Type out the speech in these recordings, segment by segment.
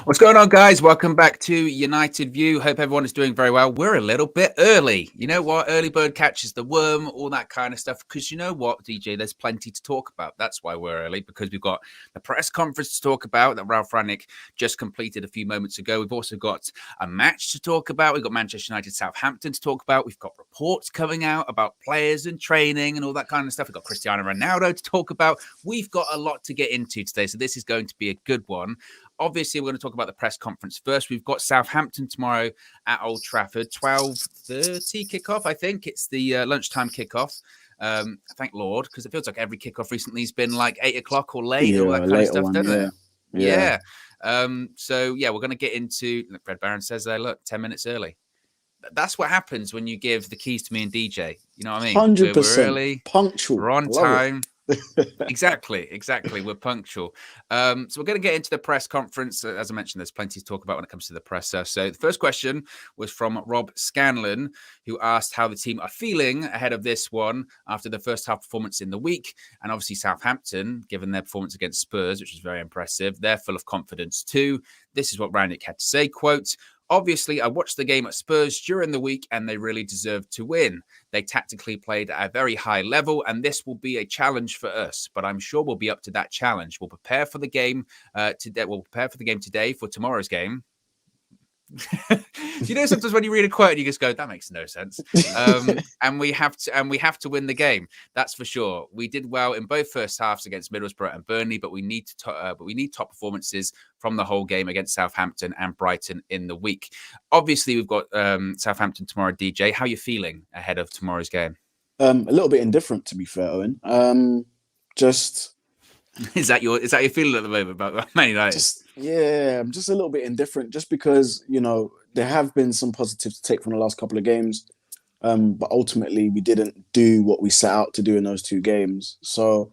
What's going on, guys? Welcome back to United View. Hope everyone is doing very well. We're a little bit early. You know what? Early bird catches the worm, all that kind of stuff. Because you know what, DJ? There's plenty to talk about. That's why we're early, because we've got the press conference to talk about that Ralph Rangnick just completed a few moments ago. We've also got a match to talk about. We've got Manchester United Southampton to talk about. We've got reports coming out about players and training and all that kind of stuff. We've got Cristiano Ronaldo to talk about. We've got a lot to get into today. So this is going to be a good one. Obviously, we're going to talk about the press conference first. We've got Southampton tomorrow at Old Trafford, 12:30 kickoff. I think it's the lunchtime kickoff. Thank Lord, because it feels like every kickoff recently has been like 8 o'clock or late, all that kind of stuff, doesn't it? Yeah. So, we're going to get into, Fred Barron says there, look, 10 minutes early. That's what happens when you give the keys to me and DJ. You know what I mean? 100%. We're early, punctual. we're on time. Exactly. We're punctual. So we're going to get into the press conference. As I mentioned, there's plenty to talk about when it comes to the presser. So the first question was from Rob Scanlon, who asked how the team are feeling ahead of this one after the first half performance in the week. And obviously Southampton, given their performance against Spurs, which was very impressive, they're full of confidence too. This is what Rangnick had to say, quote, "Obviously, I watched the game at Spurs during the week and they really deserved to win. They tactically played at a very high level and this will be a challenge for us, but I'm sure we'll be up to that challenge. We'll prepare for the game today. We'll prepare for the game today for tomorrow's game." You know, sometimes when you read a quote, you just go, "That makes no sense." And we have to win the game. That's for sure. We did well in both first halves against Middlesbrough and Burnley, but we need top performances from the whole game against Southampton and Brighton in the week. Obviously, we've got Southampton tomorrow. DJ, how are you feeling ahead of tomorrow's game? A little bit indifferent, to be fair, Owen. Just is that your feeling at the moment about Man United? I'm just a little bit indifferent, just because there have been some positives to take from the last couple of games, but ultimately we didn't do what we set out to do in those two games. So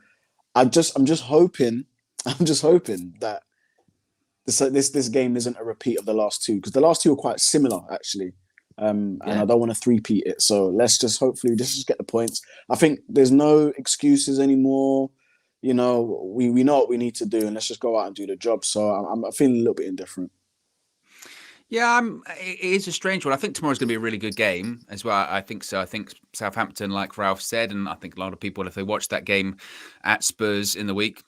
I'm just hoping that this game isn't a repeat of the last two, because the last two were quite similar actually. And I don't want to three-peat it. So let's just hopefully just get the points. I think there's no excuses anymore. We know what we need to do, and let's just go out and do the job. So I'm feeling a little bit indifferent. Yeah, it is a strange one. I think tomorrow's going to be a really good game as well. I think so. I think Southampton, like Ralph said, and I think a lot of people, if they watched that game at Spurs in the week,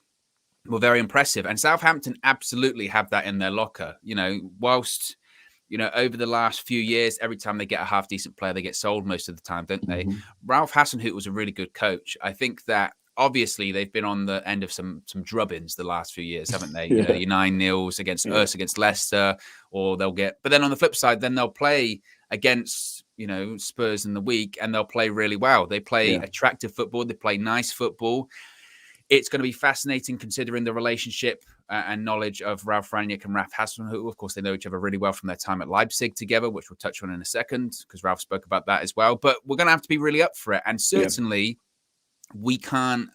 were very impressive. And Southampton absolutely have that in their locker. Whilst over the last few years, every time they get a half-decent player, they get sold most of the time, don't they? Mm-hmm. Ralph Hasenhüttl was a really good coach. I think that obviously they've been on the end of some drubbings the last few years, haven't they? Yeah. Your 9-0s against us, against Leicester, or but then on the flip side, then they'll play against, Spurs in the week, and they'll play really well. They play attractive football. They play nice football. It's going to be fascinating considering the relationship and knowledge of Ralph Rangnick and Ralph Hasenhüttl. Of course, they know each other really well from their time at Leipzig together, which we'll touch on in a second, because Ralph spoke about that as well. But we're going to have to be really up for it. And certainly we can't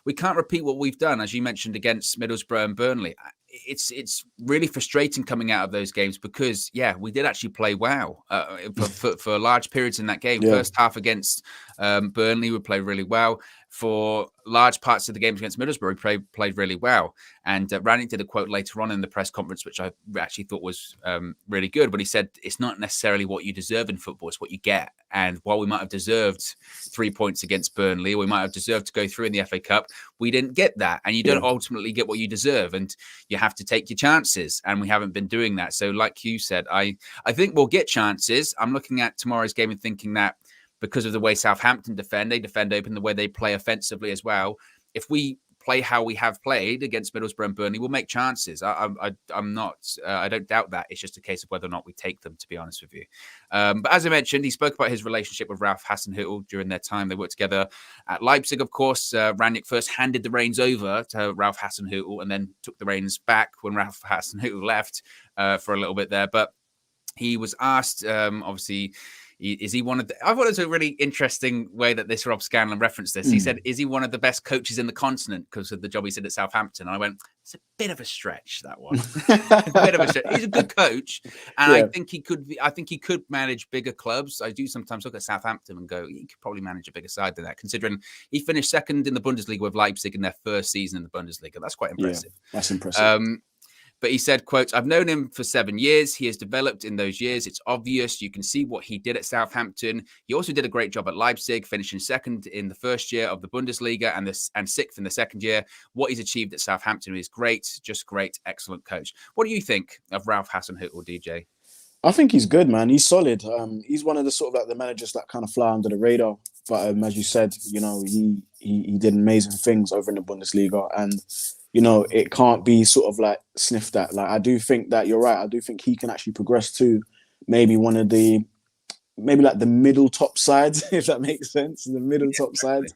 repeat what we've done, as you mentioned, against Middlesbrough and Burnley. It's really frustrating coming out of those games because, we did actually play well for large periods in that game. First half against Burnley, we played really well. For large parts of the games against Middlesbrough, we played really well. And Rangnick did a quote later on in the press conference, which I actually thought was really good. But he said, it's not necessarily what you deserve in football, it's what you get. And while we might have deserved 3 points against Burnley, or we might have deserved to go through in the FA Cup, we didn't get that. And you don't ultimately get what you deserve. And you have to take your chances. And we haven't been doing that. So like you said, I think we'll get chances. I'm looking at tomorrow's game and thinking that because of the way Southampton defend, they defend open, the way they play offensively as well. If we play how we have played against Middlesbrough and Burnley, we'll make chances. I don't doubt that. It's just a case of whether or not we take them, to be honest with you. But as I mentioned, he spoke about his relationship with Ralph Hasenhüttl during their time. They worked together at Leipzig, of course. Rangnick first handed the reins over to Ralph Hasenhüttl and then took the reins back when Ralph Hasenhüttl left for a little bit there. But he was asked, obviously, is he one of the... I thought it was a really interesting way that this Rob Scanlon referenced this. He said, is he one of the best coaches in the continent because of the job he did at Southampton? And I went, it's a bit of a stretch, that one. A bit of a stretch. He's a good coach. And I think he could manage bigger clubs. I do sometimes look at Southampton and go, he could probably manage a bigger side than that, considering he finished second in the Bundesliga with Leipzig in their first season in the Bundesliga. That's quite impressive. That's impressive. But he said, quote, "I've known him for 7 years. He has developed in those years. It's obvious. You can see what he did at Southampton. He also did a great job at Leipzig, finishing second in the first year of the Bundesliga and sixth in the second year. What he's achieved at Southampton is great, just great, excellent coach." What do you think of Ralph Hasenhüttl, DJ? I think he's good, man. He's solid. He's one of the sort of like the managers that kind of fly under the radar. But as you said, you know, he did amazing things over in the Bundesliga, and you know, it can't be sort of like sniffed at. Like, I do think that you're right. I do think he can actually progress to maybe one of the like the middle top sides, if that makes sense. The middle top sides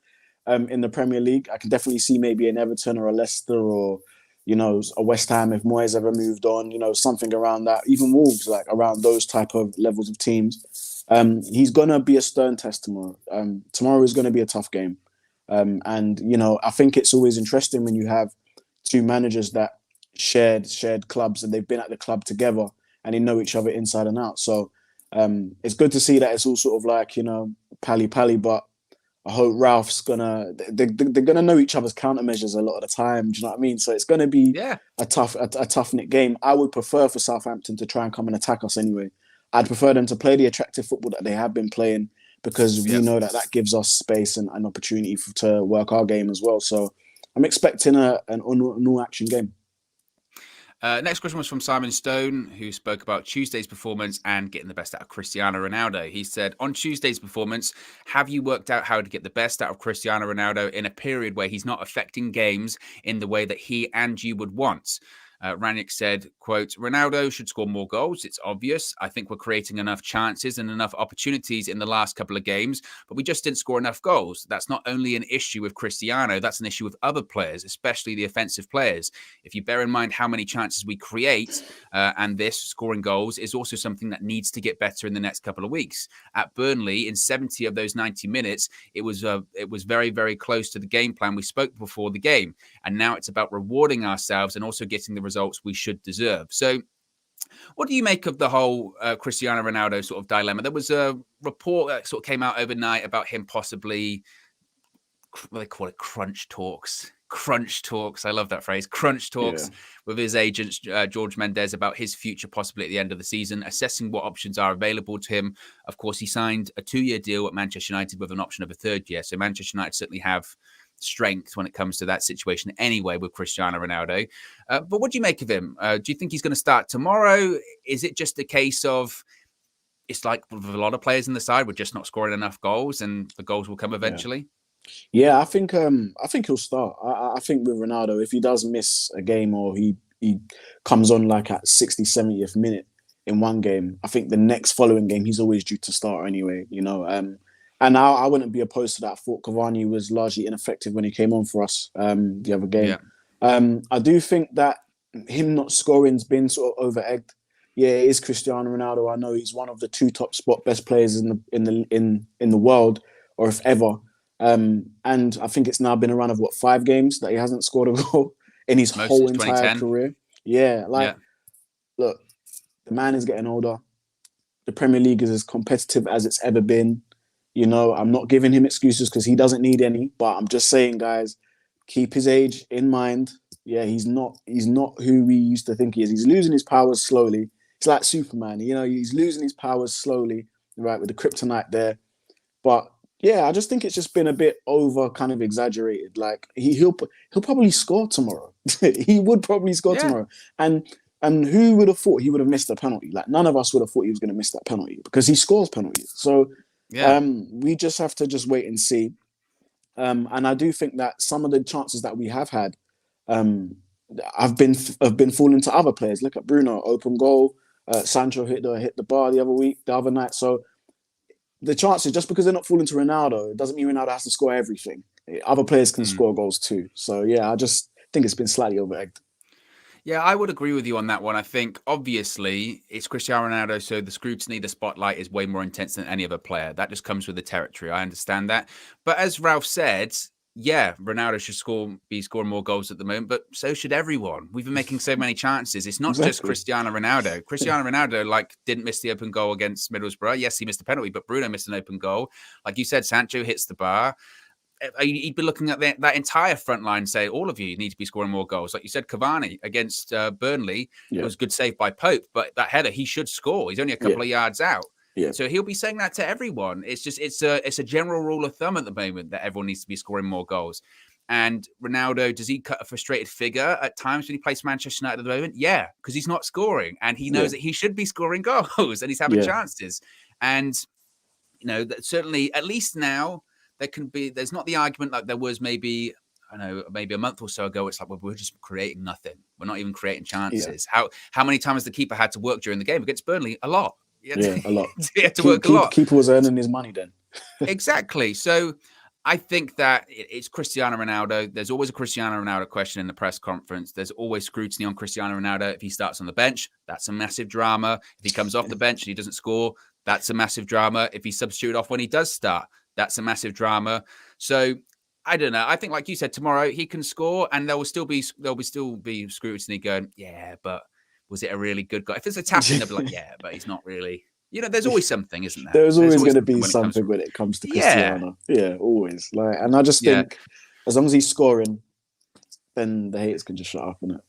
in the Premier League. I can definitely see maybe an Everton or a Leicester or, you know, a West Ham if Moyes ever moved on, you know, something around that. Even Wolves, like around those type of levels of teams. He's going to be a stern test tomorrow. Tomorrow is going to be a tough game. And, you know, I think it's always interesting when you have two managers that shared clubs and they've been at the club together and they know each other inside and out. So it's good to see that it's all sort of like, you know, pally, but I hope Ralph's they're gonna know each other's countermeasures a lot of the time. Do you know what I mean? So it's gonna be a tough knit game. I would prefer for Southampton to try and come and attack us anyway. I'd prefer them to play the attractive football that they have been playing, because we know that gives us space and an opportunity to work our game as well. So I'm expecting an all action game. Next question was from Simon Stone, who spoke about Tuesday's performance and getting the best out of Cristiano Ronaldo. He said, on Tuesday's performance, have you worked out how to get the best out of Cristiano Ronaldo in a period where he's not affecting games in the way that he and you would want? Rangnick said, quote, "Ronaldo should score more goals. It's obvious. I think we're creating enough chances and enough opportunities in the last couple of games, but we just didn't score enough goals. That's not only an issue with Cristiano, that's an issue with other players, especially the offensive players. If you bear in mind how many chances we create, and this scoring goals is also something that needs to get better in the next couple of weeks. At Burnley, in 70 of those 90 minutes, it was very, very close to the game plan we spoke before the game. And now it's about rewarding ourselves and also getting the results we should deserve." So what do you make of the whole Cristiano Ronaldo sort of dilemma? There was a report that sort of came out overnight about him possibly, what they call it, crunch talks. I love that phrase. Crunch talks with his agent, George Mendes, about his future possibly at the end of the season, assessing what options are available to him. Of course, he signed a 2-year deal at Manchester United with an option of a 3rd year. So Manchester United certainly have strength when it comes to that situation anyway with Cristiano Ronaldo. But what do you make of him? Do you think he's going to start tomorrow? Is it just a case of, it's like with a lot of players in the side, we're just not scoring enough goals and the goals will come eventually? Yeah, I think he'll start. I think with Ronaldo, if he does miss a game or he comes on like at 60th, 70th minute in one game, I think the next following game he's always due to start anyway, you know. And I wouldn't be opposed to that. I thought Cavani was largely ineffective when he came on for us the other game. I do think that him not scoring's been sort of over-egged. Yeah, it is Cristiano Ronaldo. I know he's one of the 2 top spot best players in the world, or if ever. And I think it's now been a run of 5 games that he hasn't scored a goal in his whole entire career. Look, the man is getting older. The Premier League is as competitive as it's ever been. You know, I'm not giving him excuses because he doesn't need any, but I'm just saying, guys, keep his age in mind. Yeah, he's not who we used to think he is. He's losing his powers slowly. It's like Superman, you know, he's losing his powers slowly, right, with the kryptonite there. But yeah, I just think it's just been a bit over kind of exaggerated. Like he'll probably score tomorrow. He would probably score tomorrow. And who would have thought he would have missed a penalty? Like none of us would have thought he was going to miss that penalty because he scores penalties. So we just have to just wait and see. And I do think that some of the chances that we have had have been falling to other players. Look at Bruno, open goal. Sancho hit the bar the other night. So the chances, just because they're not falling to Ronaldo, it doesn't mean Ronaldo has to score everything. Other players can score goals too. So yeah, I just think it's been slightly over-egged. Yeah, I would agree with you on that one. I think, obviously, it's Cristiano Ronaldo, so the scrutiny, the spotlight is way more intense than any other player. That just comes with the territory. I understand that. But as Ralph said, yeah, Ronaldo should be scoring more goals at the moment, but so should everyone. We've been making so many chances. It's not just Cristiano Ronaldo. Cristiano Ronaldo, didn't miss the open goal against Middlesbrough. Yes, he missed the penalty, but Bruno missed an open goal. Like you said, Sancho hits the bar. he'd be looking at that entire front line and say, all of you need to be scoring more goals. Like you said, Cavani against Burnley, it was a good save by Pope, but that header, he should score. He's only a couple of yards out. Yeah. So he'll be saying that to everyone. It's a general rule of thumb at the moment that everyone needs to be scoring more goals. And Ronaldo, does he cut a frustrated figure at times when he plays Manchester United at the moment? Yeah, because he's not scoring. And he knows that he should be scoring goals and he's having chances. And, certainly, at least now, there's not the argument like there was maybe a month or so ago. It's like, well, we're just creating nothing. We're not even creating chances. How many times the keeper had to work during the game against Burnley? A lot. A lot. He had to work a lot. Keeper was earning his money then. Exactly. So I think that it's Cristiano Ronaldo. There's always a Cristiano Ronaldo question in the press conference. There's always scrutiny on Cristiano Ronaldo. If he starts on the bench, that's a massive drama. If he comes off the bench and he doesn't score, that's a massive drama. If he's substituted off when he does start, that's a massive drama. So I don't know. I think, like you said, tomorrow he can score, and there will still be scrutiny going, yeah, but was it a really good goal? If it's a tap-in, they'll be like, yeah, but he's not really. There's always something, isn't there? There's always going to be something when it comes to Cristiano. Yeah, always. And I just think as long as he's scoring, then the haters can just shut up, innit?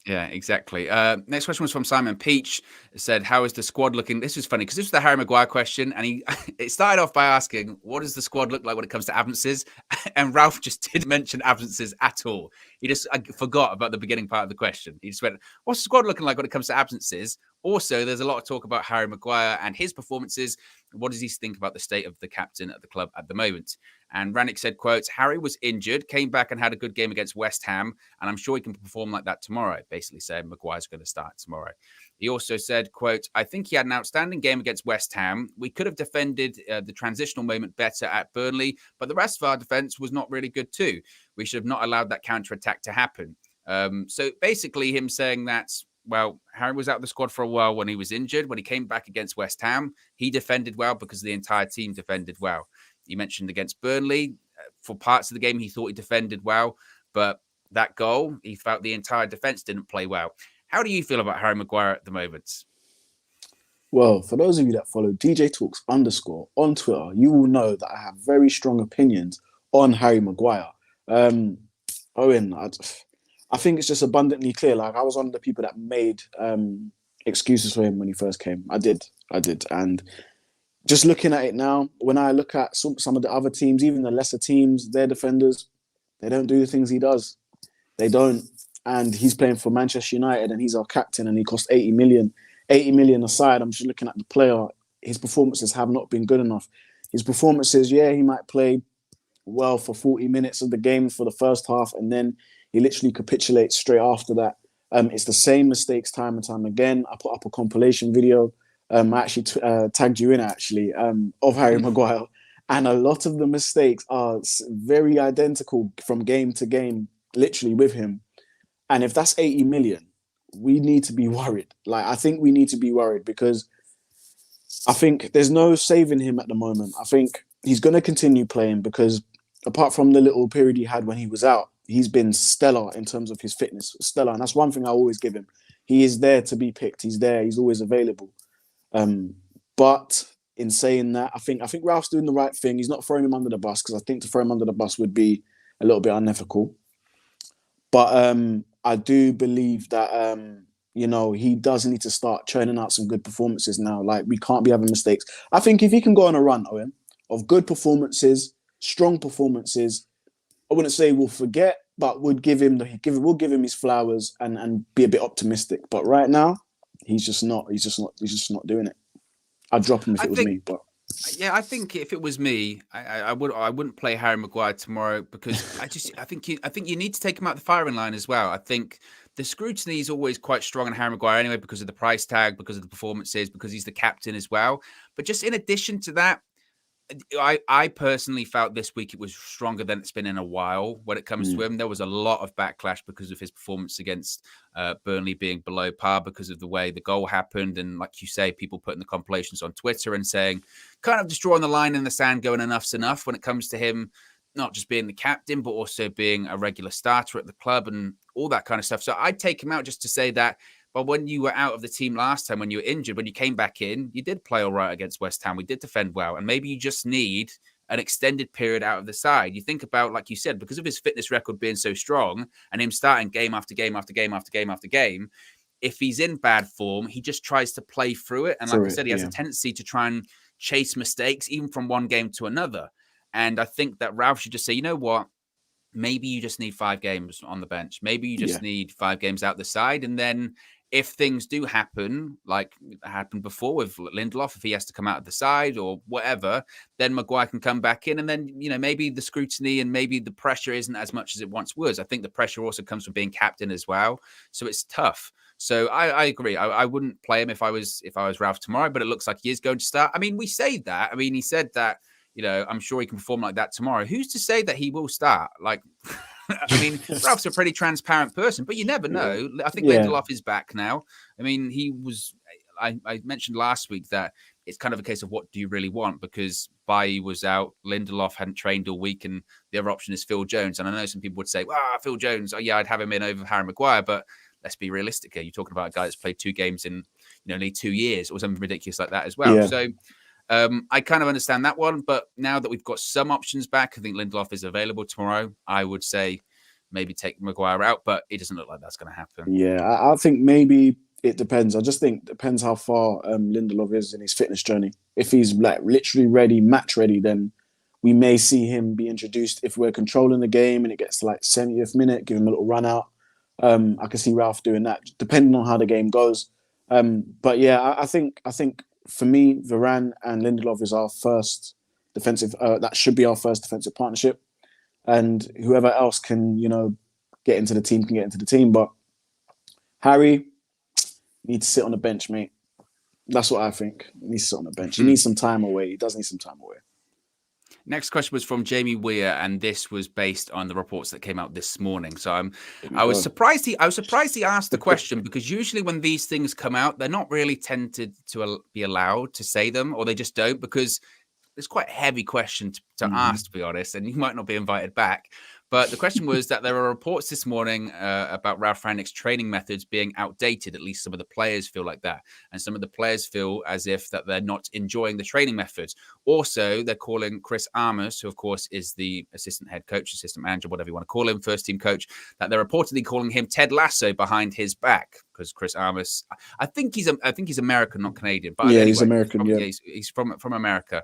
Yeah, exactly. Next question was from Simon Peach. It said, how is the squad looking? This was funny because this was the Harry Maguire question. And it started off by asking, what does the squad look like when it comes to absences? And Ralph just didn't mention absences at all. He just forgot about the beginning part of the question. He just went, what's the squad looking like when it comes to absences? Also, there's a lot of talk about Harry Maguire and his performances. What does he think about the state of the captain at the club at the moment? And Rangnick said, quote, Harry was injured, came back and had a good game against West Ham, and I'm sure he can perform like that tomorrow, basically saying Maguire's going to start tomorrow. He also said, quote, I think he had an outstanding game against West Ham. We could have defended the transitional moment better at Burnley, but the rest of our defence was not really good too. We should have not allowed that counter-attack to happen. So basically him saying that, well, Harry was out of the squad for a while when he was injured. When he came back against West Ham, he defended well because the entire team defended well. He mentioned against Burnley, for parts of the game, he thought he defended well, but that goal, he felt the entire defence didn't play well. How do you feel about Harry Maguire at the moment? Well, for those of you that follow DJ Talks _ on Twitter, you will know that I have very strong opinions on Harry Maguire. Owen, I think it's just abundantly clear. Like, I was one of the people that made excuses for him when he first came. I did. And just looking at it now, when I look at some of the other teams, even the lesser teams, their defenders, they don't do the things he does. They don't. And he's playing for Manchester United and he's our captain and he cost 80 million. 80 million aside, I'm just looking at the player. His performances have not been good enough. His performances, he might play well for 40 minutes of the game for the first half and then he literally capitulates straight after that. It's the same mistakes time and time again. I put up a compilation video. I actually tagged you in, of Harry Maguire. And a lot of the mistakes are very identical from game to game, literally with him. And if that's 80 million, we need to be worried. I think we need to be worried because I think there's no saving him at the moment. I think he's going to continue playing because apart from the little period he had when he was out, he's been stellar in terms of his fitness. Stellar. And that's one thing I always give him. He is there to be picked. He's there. He's always available. But in saying that, I think Ralph's doing the right thing. He's not throwing him under the bus because I think to throw him under the bus would be a little bit unethical. But I do believe that, he does need to start churning out some good performances now. We can't be having mistakes. I think if he can go on a run, Owen, of good performances, strong performances, I wouldn't say we'll forget, but we'll give him his flowers and be a bit optimistic. But right now, he's just not doing it. I'd drop him if it was me, but yeah, I think if it was me, I wouldn't play Harry Maguire tomorrow because I think you need to take him out the firing line as well. I think the scrutiny is always quite strong on Harry Maguire anyway because of the price tag, because of the performances, because he's the captain as well. But just in addition to that, I personally felt this week it was stronger than it's been in a while when it comes to him. There was a lot of backlash because of his performance against Burnley being below par because of the way the goal happened. And like you say, people putting the compilations on Twitter and saying, kind of just drawing the line in the sand, going enough's enough when it comes to him, not just being the captain, but also being a regular starter at the club and all that kind of stuff. So I'd take him out just to say that. But when you were out of the team last time, when you were injured, when you came back in, you did play all right against West Ham. We did defend well. And maybe you just need an extended period out of the side. You think about, like you said, because of his fitness record being so strong and him starting game after game after game after game after game, if he's in bad form, he just tries to play through it. And like I said, he has a tendency to try and chase mistakes, even from one game to another. And I think that Ralph should just say, you know what? Maybe you just need 5 games on the bench. Maybe you just need 5 games out the side. And then if things do happen, like happened before with Lindelof, if he has to come out of the side or whatever, then Maguire can come back in. And then, maybe the scrutiny and maybe the pressure isn't as much as it once was. I think the pressure also comes from being captain as well. So it's tough. So I agree. I wouldn't play him if I was Ralph tomorrow, but it looks like he is going to start. I mean, we say that. I mean, he said that, I'm sure he can perform like that tomorrow. Who's to say that he will start? Like, I mean, Ralph's a pretty transparent person, but you never know. I think Lindelof is back now. I mean, I mentioned last week that it's kind of a case of what do you really want, because Bailly was out, Lindelof hadn't trained all week, and the other option is Phil Jones. And I know some people would say, well, Phil Jones, I'd have him in over Harry Maguire, but let's be realistic here. You're talking about a guy that's played 2 games in only 2 years or something ridiculous like that as well. Yeah. So I kind of understand that one, but now that we've got some options back, I think Lindelof is available tomorrow. I would say maybe take Maguire out, but it doesn't look like that's going to happen. Yeah, I think maybe it depends. I just think it depends how far Lindelof is in his fitness journey. If he's like literally ready, match ready, then we may see him be introduced. If we're controlling the game and it gets to like 70th minute, give him a little run out. I can see Ralph doing that, depending on how the game goes. But yeah, I think for me, Varane and Lindelof is our first defensive. That should be our first defensive partnership, and whoever else can, get into the team can get into the team. But Harry needs to sit on the bench, mate. That's what I think. He needs to sit on the bench. He needs some time away. He does need some time away. Next question was from Jamie Weir, and this was based on the reports that came out this morning. So I was surprised he asked the question, because usually when these things come out, they're not really tended to be allowed to say them, or they just don't, because it's quite a heavy question to ask, to be honest, and you might not be invited back. But the question was that there are reports this morning about Ralph Rangnick's training methods being outdated. At least some of the players feel like that. And some of the players feel as if that they're not enjoying the training methods. Also, they're calling Chris Armas, who, of course, is the assistant head coach, assistant manager, whatever you want to call him, first team coach, that they're reportedly calling him Ted Lasso behind his back. Because Chris Armas, I think he's American, not Canadian. But yeah, anyway, he's American. He's from America.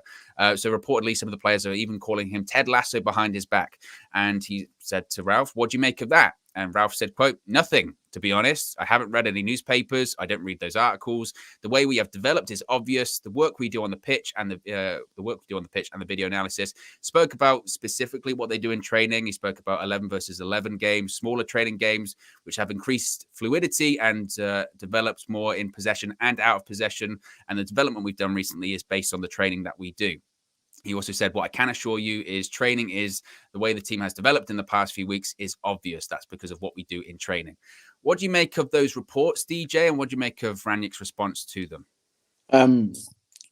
So reportedly, some of the players are even calling him Ted Lasso behind his back. And he said to Ralph, "What do you make of that?" And Ralph said, quote, "Nothing, to be honest. I haven't read any newspapers. I don't read those articles. The way we have developed is obvious. The work we do on the pitch and the video analysis." Spoke about specifically what they do in training. He spoke about 11 versus 11 games, smaller training games, which have increased fluidity and developed more in possession and out of possession. And the development we've done recently is based on the training that we do. He also said, "What I can assure you is training is the way the team has developed in the past few weeks is obvious. That's because of what we do in training." What do you make of those reports, DJ? And what do you make of Rangnick's response to them?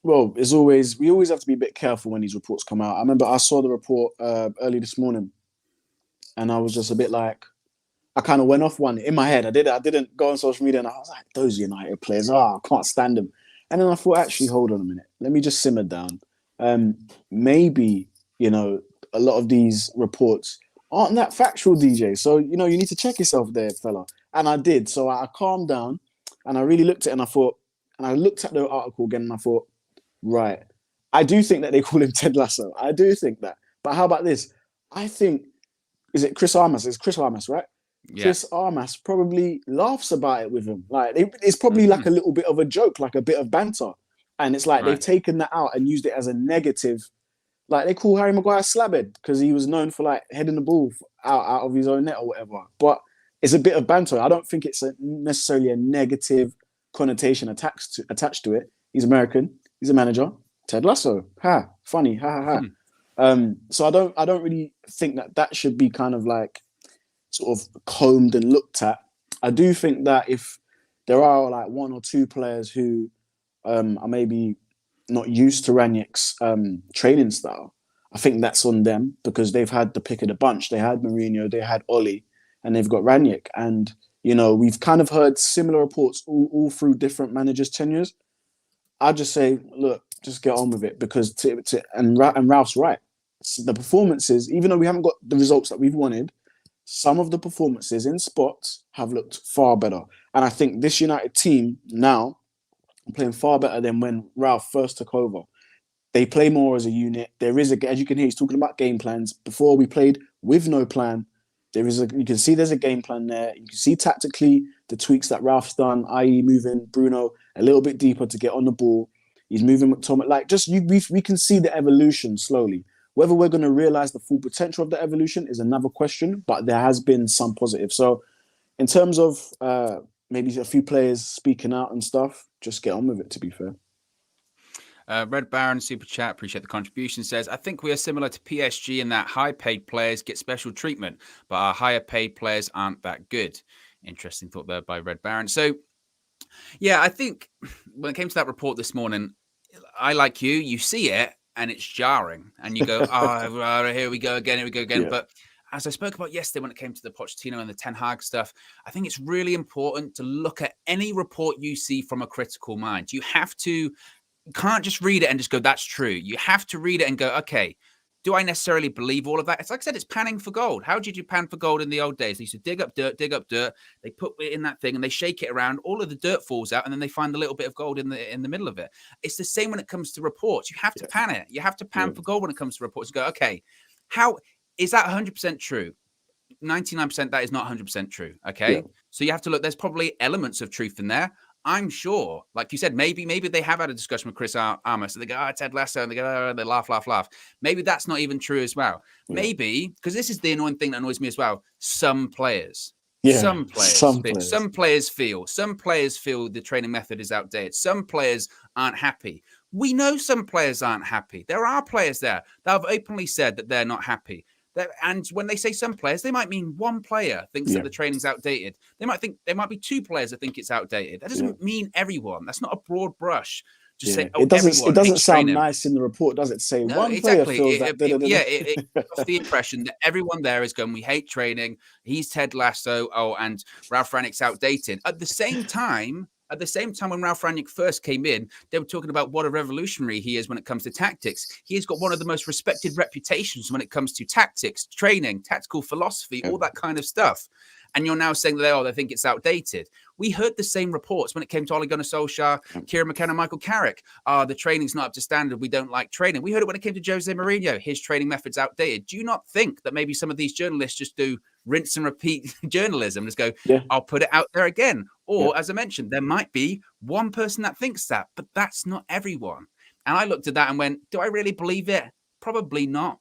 Well, we always have to be a bit careful when these reports come out. I remember I saw the report early this morning, and I was just a bit like, I kind of went off one in my head. I didn't go on social media, and I was like, those United players, I can't stand them. And then I thought, actually, hold on a minute. Let me just simmer down. Maybe, a lot of these reports aren't that factual, DJ. So, you need to check yourself there, fella. And I did. So I calmed down and I really looked at it, and I looked at the article again, and I thought, right, I do think that they call him Ted Lasso. I do think that. But how about this? I think, is it Chris Armas? It's Chris Armas, right? Yeah. Chris Armas probably laughs about it with him. Like, it's probably like a little bit of a joke, like a bit of banter. And it's like they've taken that out and used it as a negative. Like, they call Harry Maguire slabhead because he was known for like heading the ball out of his own net or whatever. But it's a bit of banter. I don't think it's necessarily a negative connotation attached to it. He's American. He's a manager. Ted Lasso. Ha. Funny. Ha ha ha. So I don't really think that should be kind of like sort of combed and looked at. I do think that if there are like 1 or 2 players who are maybe not used to Rangnick's training style, I think that's on them, because they've had the pick of the bunch. They had Mourinho, they had Oli, and they've got Rangnick. And, we've kind of heard similar reports all through different managers' tenures. I just say, look, just get on with it, because and Ralph's right. the performances, even though we haven't got the results that we've wanted, some of the performances in spots have looked far better. And I think this United team now are playing far better than when Ralph first took over. They play more as a unit. There is as you can hear, he's talking about game plans. Before we played with no plan. You can see there's a game plan there. You can see tactically the tweaks that Ralph's done, i.e. moving Bruno a little bit deeper to get on the ball. He's moving McTominay. Like, we can see the evolution slowly. Whether we're going to realize the full potential of the evolution is another question, but there has been some positive. So in terms of maybe a few players speaking out and stuff, just get on with it, to be fair. Red Baron Super Chat, appreciate the contribution, says, I think we are similar to PSG in that high-paid players get special treatment, but our higher-paid players aren't that good. Interesting thought there by Red Baron. So, yeah, I think when it came to that report this morning, I, like you see it, and it's jarring. And you go, oh, here we go again. Yeah. But as I spoke about yesterday when it came to the Pochettino and the Ten Hag stuff, I think it's really important to look at any report you see from a critical mind. You can't just read it and just go, that's true. You have to read it and go, okay, do I necessarily believe all of that? It's like I said, it's panning for gold. How did you pan for gold in the old days? They used to dig up dirt. They put it in that thing and they shake it around. All of the dirt falls out and then they find a little bit of gold in the middle of it. It's the same when it comes to reports. You have to pan it. You have to pan for gold when it comes to reports. You go, okay, how is that 100% true? 99% that is not 100% true. Okay. Yeah. So you have to look, there's probably elements of truth in there. I'm sure, like you said, maybe they have had a discussion with Chris Armour. So they go, Ted Lasso, and they go, they laugh. Maybe that's not even true as well. Yeah. Maybe, because this is the annoying thing that annoys me as well. Some players feel the training method is outdated. Some players aren't happy. We know some players aren't happy. There are players there that have openly said that they're not happy. And when they say some players, they might mean one player thinks that the training's outdated. They might think there might be two players that think it's outdated. That doesn't mean everyone. That's not a broad brush. Just say, it doesn't sound nice in the report, does it? Say one player feels that. It gives the impression that everyone there is going, we hate training. He's Ted Lasso. Oh, and Ralph Rangnick's outdated. At the same time, when Ralph Rangnick first came in, they were talking about what a revolutionary he is when it comes to tactics. He has got one of the most respected reputations when it comes to tactics, training, tactical philosophy, all that kind of stuff. And you're now saying that they think it's outdated. We heard the same reports when it came to Ole Gunnar Solskjaer, Kieran McKenna, Michael Carrick. The training's not up to standard. We don't like training. We heard it when it came to Jose Mourinho. His training method's outdated. Do you not think that maybe some of these journalists just do rinse and repeat journalism? Just go, I'll put it out there again. Or, as I mentioned, there might be one person that thinks that, but that's not everyone. And I looked at that and went, do I really believe it? Probably not.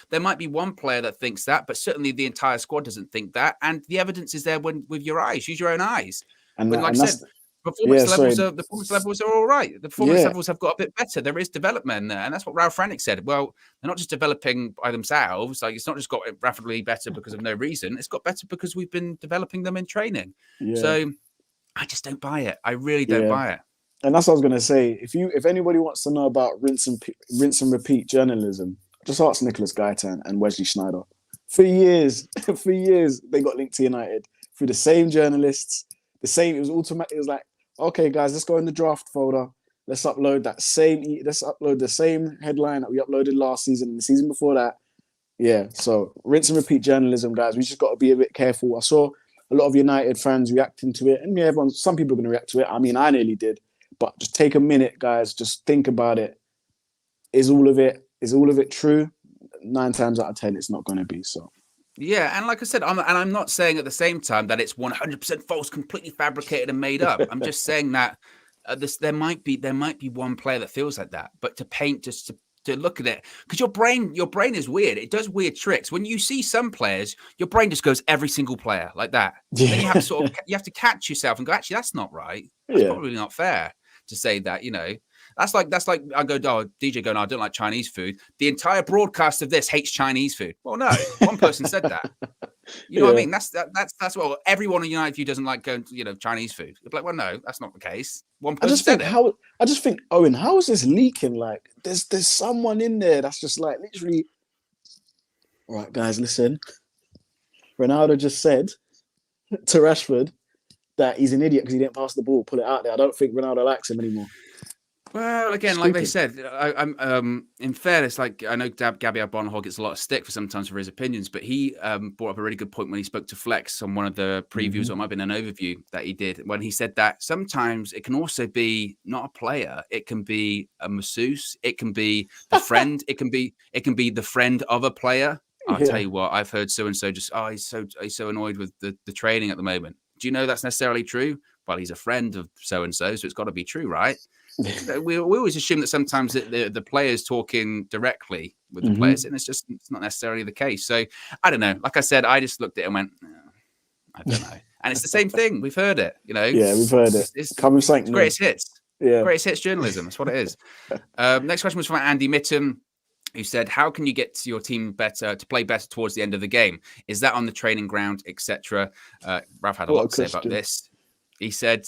There might be one player that thinks that, but certainly the entire squad doesn't think that. And the evidence is there with your eyes. Use your own eyes. And like I said, the performance levels are all right. The performance levels have got a bit better. There is development there. And that's what Ralph Rangnick said. Well, they're not just developing by themselves. Like, it's not just got rapidly better because of no reason. It's got better because we've been developing them in training. Yeah. So I just don't buy it. I really don't buy it. And that's what I was going to say. If anybody wants to know about rinse and repeat journalism, just ask Nicholas Gaitan and Wesley Sneijder. For years, they got linked to United through the same journalists. It was automatic. It was like, okay, guys, let's go in the draft folder. Let's upload the same headline that we uploaded last season and the season before that. Yeah, so rinse and repeat journalism, guys. We just got to be a bit careful. I saw a lot of United fans reacting to it, and some people are going to react to it. I mean, I nearly did, but just take a minute, guys. Just think about it. Is all of it true? 9 times out of 10, it's not going to be so. Yeah, and like I said, I'm not saying at the same time that it's 100% false, completely fabricated and made up. I'm just saying that there might be one player that feels like that. But to paint, just to look at it, because your brain is weird. It does weird tricks. When you see some players, your brain just goes every single player like that. Yeah. Then you have to catch yourself and go, actually, that's not right. That's probably not fair to say that. That's like I go, DJ going, I don't like Chinese food. The entire broadcast of this hates Chinese food. Well, no, one person said that. You know what I mean? That's what everyone in United View doesn't like going to, Chinese food. You're like, well, no, that's not the case. One person said it. I just think, Owen, how is this leaking? Like, there's someone in there that's just like literally. All right, guys, listen. Ronaldo just said to Rashford that he's an idiot because he didn't pass the ball, pull it out there. I don't think Ronaldo likes him anymore. Well, again, like they said, I'm in fairness, like I know Gabby Bonhol gets a lot of stick for sometimes for his opinions, but he brought up a really good point when he spoke to Flex on one of the previews, or it might have been an overview that he did, when he said that sometimes it can also be not a player, it can be a masseuse, it can be the friend, it can be the friend of a player. I'll tell you what, I've heard so and so just he's so annoyed with the training at the moment. Do you know that's necessarily true? Well, he's a friend of so and so, so it's got to be true, right? We always assume that sometimes the players talking directly with the players, and it's not necessarily the case. So I don't know. Like I said, I just looked at it and went, I don't know. And it's the same thing. We've heard it, you know. Yeah, we've heard it. It's greatest hits. Yeah, greatest hits journalism. That's what it is. Next question was from Andy Mitten, who said, "How can you get your team to play better towards the end of the game? Is that on the training ground, etc.?" Ralph had a lot to say about this. He said,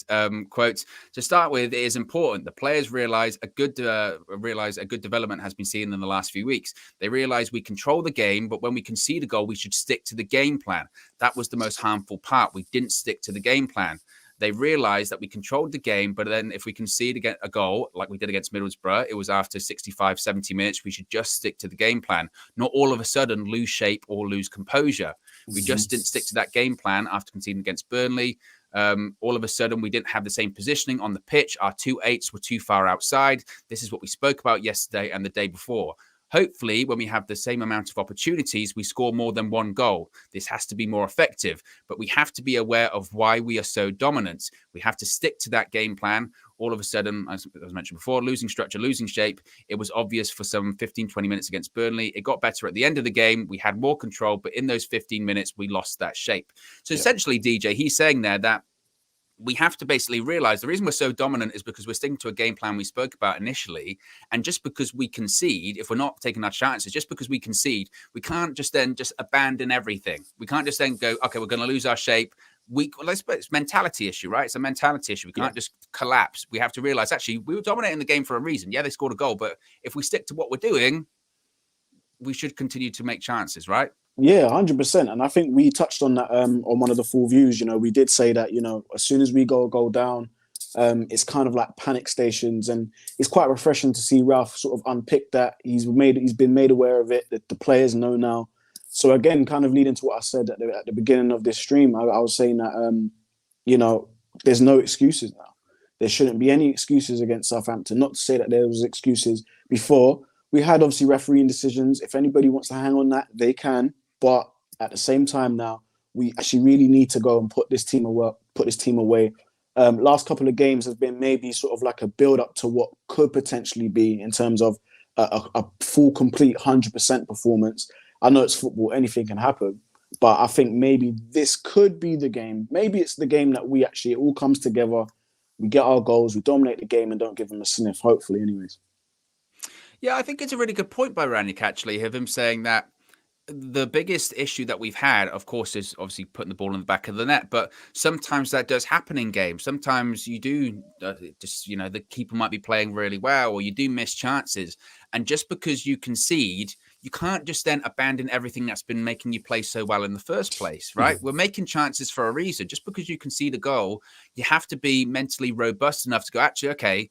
quote, "To start with, it is important. The players realize a good development has been seen in the last few weeks. They realize we control the game, but when we concede a goal, we should stick to the game plan. That was the most harmful part. We didn't stick to the game plan. They realized that we controlled the game, but then if we concede a goal, like we did against Middlesbrough, it was after 65, 70 minutes. We should just stick to the game plan, not all of a sudden lose shape or lose composure. We just didn't stick to that game plan after conceding against Burnley. All of a sudden, we didn't have the same positioning on the pitch. Our 2-8s were too far outside. This is what we spoke about yesterday and the day before. Hopefully, when we have the same amount of opportunities, we score more than one goal. This has to be more effective, but we have to be aware of why we are so dominant. We have to stick to that game plan. All of a sudden, as mentioned before, losing structure, losing shape. It was obvious for some 15, 20 minutes against Burnley. It got better at the end of the game. We had more control, but in those 15 minutes, we lost that shape. So essentially, DJ, he's saying there that we have to basically realize the reason we're so dominant is because we're sticking to a game plan we spoke about initially. And just because we concede, if we're not taking our chances, just because we concede, we can't just then just abandon everything. We can't just then go, okay, we're going to lose our shape. It's a mentality issue, right? It's a mentality issue. We can't just collapse. We have to realize, actually, we were dominating the game for a reason. Yeah, they scored a goal, but if we stick to what we're doing, we should continue to make chances, right? Yeah, 100%. And I think we touched on that on one of the full views. You know, we did say that, you know, as soon as we go down, it's kind of like panic stations. And it's quite refreshing to see Ralph sort of unpick that. He's been made aware of it, that the players know now. So again, kind of leading to what I said at the beginning of this stream, I was saying that, you know, there's no excuses now. There shouldn't be any excuses against Southampton. Not to say that there was excuses before. We had obviously refereeing decisions. If anybody wants to hang on that, they can. But at the same time now, we actually really need to go and put this team away. Last couple of games has been maybe sort of like a build-up to what could potentially be in terms of a full, complete 100% performance. I know it's football, anything can happen. But I think maybe this could be the game. Maybe it's the game that it all comes together. We get our goals, we dominate the game and don't give them a sniff, hopefully anyways. Yeah, I think it's a really good point by Rangnick, actually, of him saying that the biggest issue that we've had, of course, is obviously putting the ball in the back of the net. But sometimes that does happen in games. Sometimes you do the keeper might be playing really well, or you do miss chances. And just because you concede, you can't just then abandon everything that's been making you play so well in the first place, right? We're making chances for a reason. Just because you concede a goal, you have to be mentally robust enough to go, actually, okay,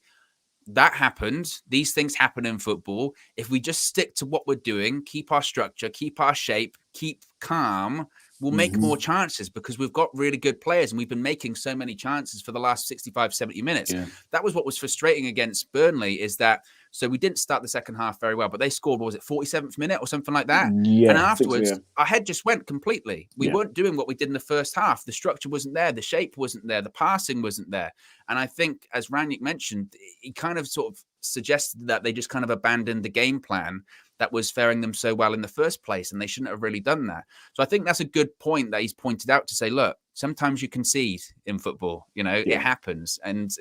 that happened. These things happen in football. If we just stick to what we're doing, keep our structure, keep our shape, keep calm, we'll make more chances because we've got really good players and we've been making so many chances for the last 65, 70 minutes. Yeah. That was what was frustrating against Burnley, is that so we didn't start the second half very well, but they scored, what was it, 47th minute or something like that? Yeah, and afterwards, our head just went completely. We weren't doing what we did in the first half. The structure wasn't there. The shape wasn't there. The passing wasn't there. And I think, as Rangnick mentioned, he kind of sort of suggested that they just kind of abandoned the game plan that was faring them so well in the first place, and they shouldn't have really done that. So I think that's a good point that he's pointed out, to say, look, sometimes you concede in football, it happens, and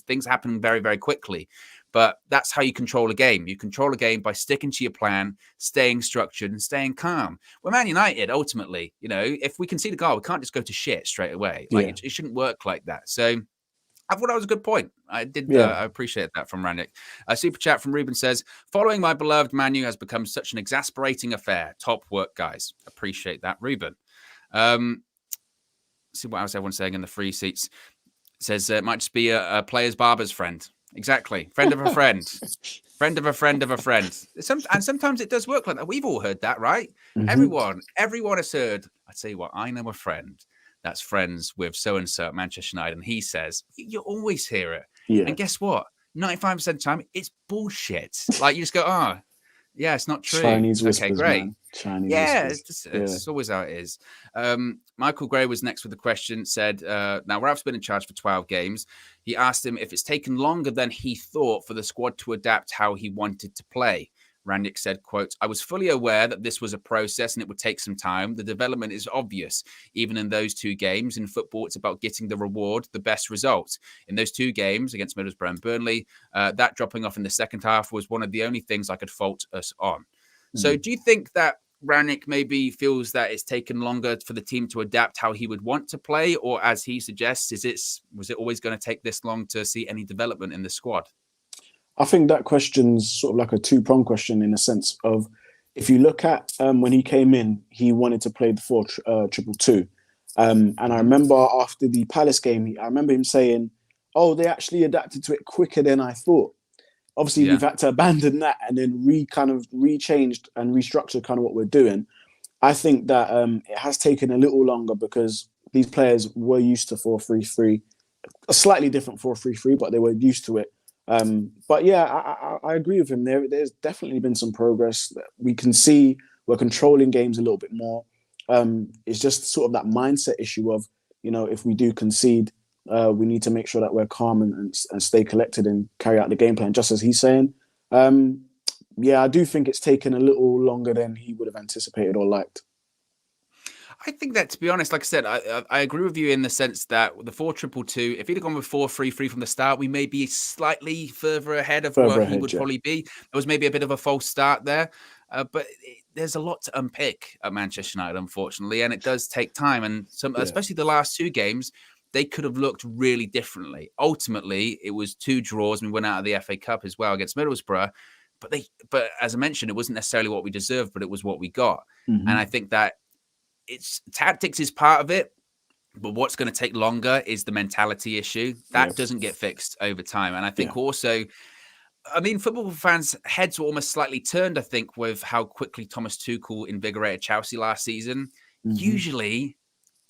things happen very, very quickly. But that's how you control a game. You control a game by sticking to your plan, staying structured and staying calm. We're Man United, ultimately, if we concede a goal, we can't just go to shit straight away. It shouldn't work like that. So I thought that was a good point. I did. I appreciate that from Rangnick. A super chat from Ruben says, "Following my beloved Man U has become such an exasperating affair. Top work, guys." Appreciate that, Ruben. See what else everyone's saying in the free seats. It says it might just be a player's barber's friend. Exactly. Friend of a friend. Friend of a friend of a friend. And sometimes it does work like that. We've all heard that, right? Mm-hmm. Everyone has heard. I tell you what, I know a friend that's friends with so-and-so at Manchester United, and he says, you always hear it. Yeah. And guess what? 95% of the time, it's bullshit. Like, you just go, oh, yeah, it's not true. Chinese Okay, whispers, great. man. Chinese Yeah, whispers. it's always how it is. Michael Gray was next with the question, said, now Ralph's been in charge for 12 games. He asked him if it's taken longer than he thought for the squad to adapt how he wanted to play. Rangnick said, quote, I was fully aware that this was a process and it would take some time. The development is obvious. Even in those 2 games, in football, it's about getting the reward, the best result. In those 2 games against Middlesbrough and Burnley, that dropping off in the second half was one of the only things I could fault us on. So do you think that Rangnick maybe feels that it's taken longer for the team to adapt how he would want to play? Or as he suggests, was it always going to take this long to see any development in the squad? I think that question's sort of like a two-pronged question in a sense of, if you look at when he came in, he wanted to play the 4-2-2. And I remember after the Palace game, I remember him saying, oh, they actually adapted to it quicker than I thought. Obviously, we've had to abandon that and then rechanged and restructured kind of what we're doing. I think that it has taken a little longer because these players were used to 4-3-3, a slightly different 4-3-3, but they were used to it. But yeah, I agree with him. There's definitely been some progress. We can see we're controlling games a little bit more. It's just sort of that mindset issue of, if we do concede, we need to make sure that we're calm and stay collected and carry out the game plan, just as he's saying. Yeah, I do think it's taken a little longer than he would have anticipated or liked. I think that, to be honest, like I said, I agree with you in the sense that the 4-2-2, if he'd have gone with 4-3-3 from the start, we may be slightly further ahead of where he would probably be. There was maybe a bit of a false start there, but there's a lot to unpick at Manchester United, unfortunately, and it does take time. And especially the last 2 games, they could have looked really differently. Ultimately, it was 2 draws and we went out of the FA Cup as well against Middlesbrough. But as I mentioned, it wasn't necessarily what we deserved, but it was what we got. Mm-hmm. And I think that tactics is part of it, but what's going to take longer is the mentality issue. That doesn't get fixed over time. And I think also, I mean, football fans' heads were almost slightly turned, I think, with how quickly Thomas Tuchel invigorated Chelsea last season. Mm-hmm. Usually,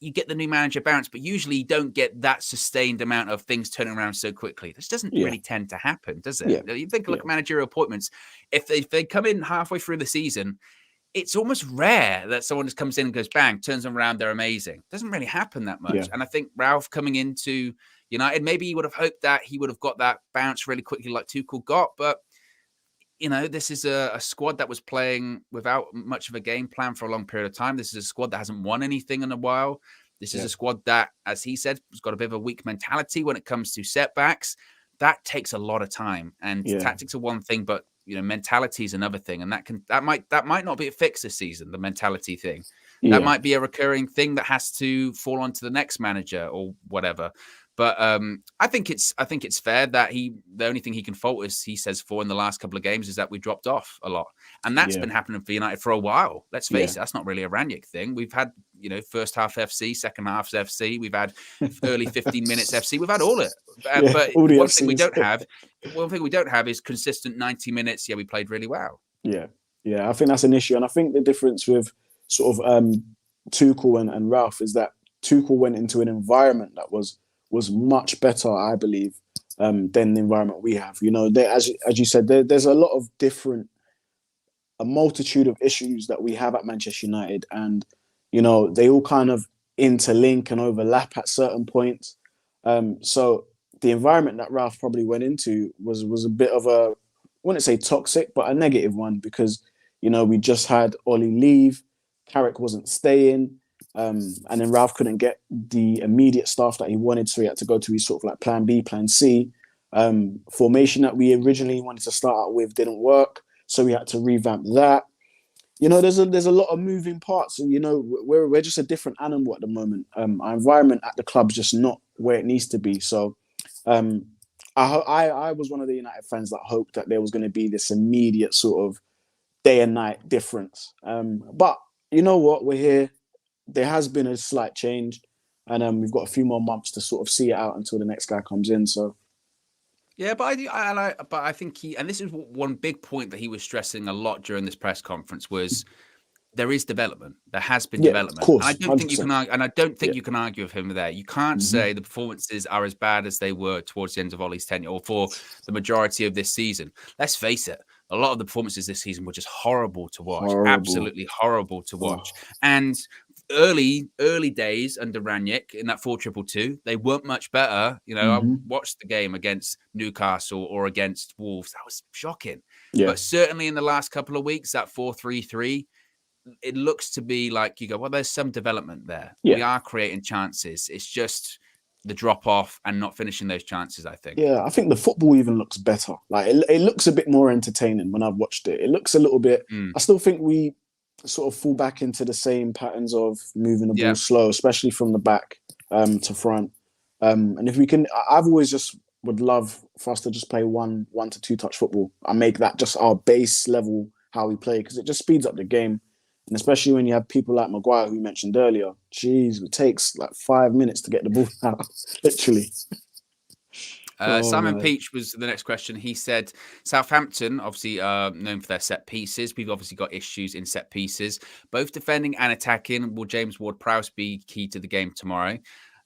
you get the new manager bounce, but usually you don't get that sustained amount of things turning around so quickly. This doesn't really tend to happen, does it? You think, look at managerial appointments. If they come in halfway through the season, it's almost rare that someone just comes in and goes, bang, turns them around, they're amazing. It doesn't really happen that much. And I think Ralph coming into United, maybe he would have hoped that he would have got that bounce really quickly like Tuchel got. But, this is a squad that was playing without much of a game plan for a long period of time. This is a squad that hasn't won anything in a while. This is a squad that, as he said, has got a bit of a weak mentality when it comes to setbacks. That takes a lot of time. And tactics are one thing, but mentality is another thing, and that might not be a fix this season. The mentality thing that might be a recurring thing that has to fall onto the next manager or whatever. But I think it's fair that the only thing he can fault us, he says, for in the last couple of games is that we dropped off a lot, and that's been happening for United for a while. Let's face it, that's not really a Rangnick thing. We've had first half FC, second half FC. We've had early 15 minutes FC. We've had all it. But one thing we don't have is consistent 90 minutes. Yeah, we played really well. Yeah. I think that's an issue, and I think the difference with sort of Tuchel and Ralph is that Tuchel went into an environment that was much better, I believe, than the environment we have. As you said, there's a lot of a multitude of issues that we have at Manchester United, and they all kind of interlink and overlap at certain points. So the environment that Ralph probably went into was a bit of I wouldn't say toxic, but a negative one, because we just had Ollie leave, Carrick wasn't staying. And then Ralph couldn't get the immediate staff that he wanted, so he had to go to his sort of like plan B, plan C. Formation that we originally wanted to start out with didn't work, so we had to revamp that. There's a lot of moving parts, and we're just a different animal at the moment. Our environment at the club's just not where it needs to be. So I was one of the United fans that hoped that there was going to be this immediate sort of day and night difference. But you know what? We're here. There has been a slight change, and we've got a few more months to sort of see it out until the next guy comes in. So, Yeah, but I think and this is one big point that he was stressing a lot during this press conference was there is development. There has been Yeah, of development, and I course, don't think you 100%. can argue. And I don't Yeah. think you can argue with him there. You can't Hmm. say the performances are as bad as they were towards the end of Ollie's tenure, or for the majority of this season. Let's face it. A lot of the performances this season were just horrible to watch, Horrible. absolutely horrible to Oh. watch. And early days under Rangnick in that 4-2-2, they weren't much better. You know, I Hmm. watched the game against Newcastle or against Wolves. That was shocking. Yeah. But certainly in the last couple of weeks, that 4-3-3, it looks to be like you go, well, there's some development there. Yeah. We are creating chances. It's just the drop off and not finishing those chances, I think. Yeah, I think the football even looks better. Like it looks a bit more entertaining when I've watched it. It looks a little bit. I still think we sort of fall back into the same patterns of moving the ball slow, especially from the back to front. And if we can, I've always just would love for us to just play one to two touch football and make that just our base level how we play, because it just speeds up the game. And especially when you have people like Maguire, who you mentioned earlier, jeez, it takes like 5 minutes to get the ball out, literally. Simon Peach was the next question. He said, Southampton, obviously known for their set pieces. We've obviously got issues in set pieces, both defending and attacking. Will James Ward-Prowse be key to the game tomorrow?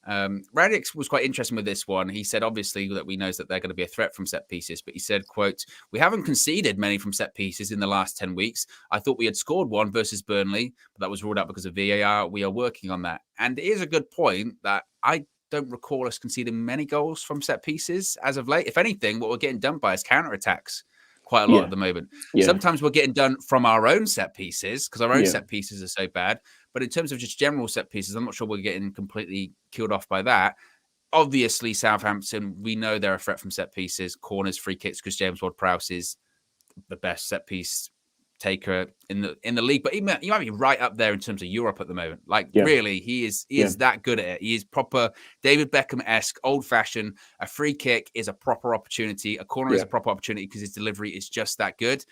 Rangnick was quite interesting with this one. He said, obviously, that we know that they're going to be a threat from set pieces, but he said, quote, we haven't conceded many from set pieces in the last 10 weeks. I thought we had scored one versus Burnley, but that was ruled out because of VAR. We are working on that. And it is a good point that I don't recall us conceding many goals from set pieces as of late. If anything, what we're getting done by is counterattacks quite a lot at the moment. Sometimes we're getting done from our own set pieces because our own set pieces are so bad. But in terms of just general set pieces, I'm not sure we're getting completely killed off by that. Obviously, Southampton, we know they're a threat from set pieces, corners, free kicks, because James Ward-Prowse is the best set piece taker in the league. But he might be right up there in terms of Europe at the moment. Like, really, he is that good at it. He is proper David Beckham-esque, old-fashioned. A free kick is a proper opportunity. A corner is a proper opportunity because his delivery is just that good.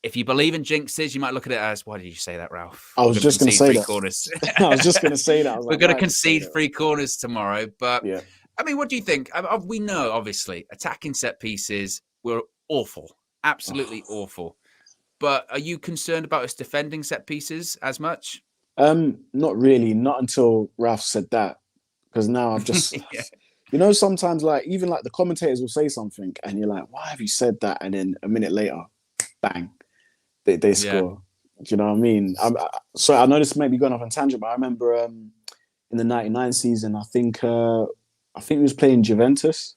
If you believe in jinxes, you might look at it as, why did you say that, Ralph? I was just going to say that. Corners. I was just going to say that. We're going to concede 3 corners tomorrow. But, I mean, what do you think? We know, obviously, attacking set pieces were awful. Absolutely awful. But are you concerned about us defending set pieces as much? Not really. Not until Ralph said that. Because now I've just... You know, sometimes, like, even like the commentators will say something and you're like, why have you said that? And then a minute later, bang. They score. Do you know what I mean? So I know this may be going off on tangent, but I remember in the 99 season, I think he was playing Juventus.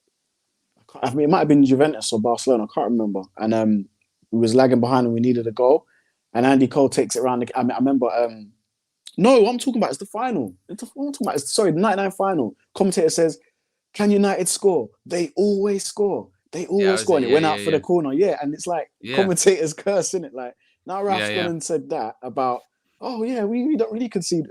I mean, it might have been Juventus or Barcelona. I can't remember. And we was lagging behind and we needed a goal. And Andy Cole takes it around. I remember... no, what I'm talking about is the final. The 99 final. Commentator says, can United score? They always score. They always score. And it went out for the corner. Yeah, and it's like commentators cursing it. Like, now Ralph's gone and said that about, we don't really concede.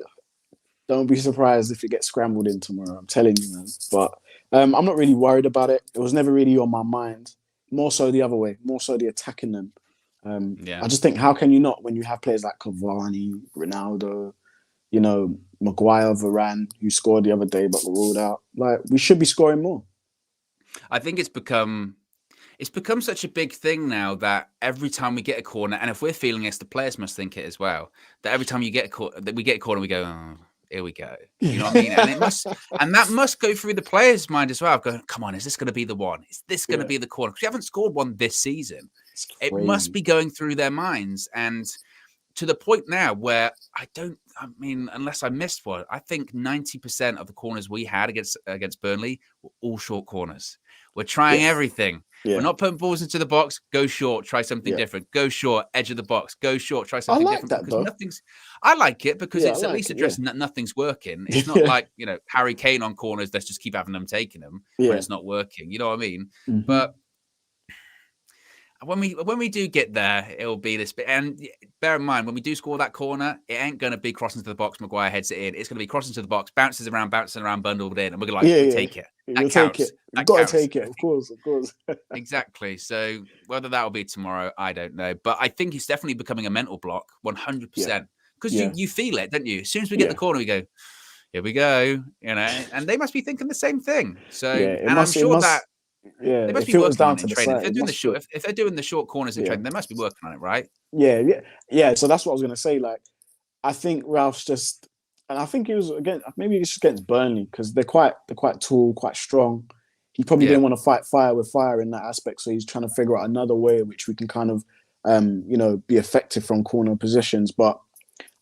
Don't be surprised if it gets scrambled in tomorrow. I'm telling you, man. But I'm not really worried about it. It was never really on my mind. More so the other way. More so the attacking them. I just think, how can you not when you have players like Cavani, Ronaldo, you know, Maguire, Varane, who scored the other day but were ruled out? Like, we should be scoring more. I think it's become such a big thing now that every time we get a corner, and if we're feeling it, the players must think it as well, that every time we get a corner, we go, oh, here we go. You know what I mean? And that must go through the players' mind as well. Going, come on, is this going to be the one? Is this going to be the corner? Because we haven't scored one this season. It must be going through their minds. And to the point now where unless I missed one, I think 90% of the corners we had against Burnley were all short corners. We're trying everything. Yeah. We're not putting balls into the box. Go short. Try something different. Go short. Edge of the box. Go short. Try something different. That, because I like it because it's at least addressing that nothing's working. It's not like, you know, Harry Kane on corners. Let's just keep having them taking them when it's not working. You know what I mean? Mm-hmm. But when we do get there, it'll be this bit. And bear in mind, when we do score that corner, it ain't going to be crossing to the box. Maguire heads it in. It's going to be crossing to the box, bouncing around, bundled in, and we're going to take it. That counts. Take it. You've got to take it, of course. Exactly. So whether that will be tomorrow, I don't know. But I think it's definitely becoming a mental block, 100%. Because you feel it, don't you? As soon as we get the corner, we go, here we go. You know, and they must be thinking the same thing. So, and I'm sure that. Yeah, They must it be filters working on down it to in the training. side. It must feel, If they're doing the short corners in yeah, training, they must be working on it, right? yeah. So that's what I was gonna say. Like, I think Ralph's just, and I think he was again. Maybe it's just against Burnley because they're quite tall, quite strong. He probably Yeah. didn't want to fight fire with fire in that aspect, so he's trying to figure out another way in which we can kind of, be effective from corner positions. But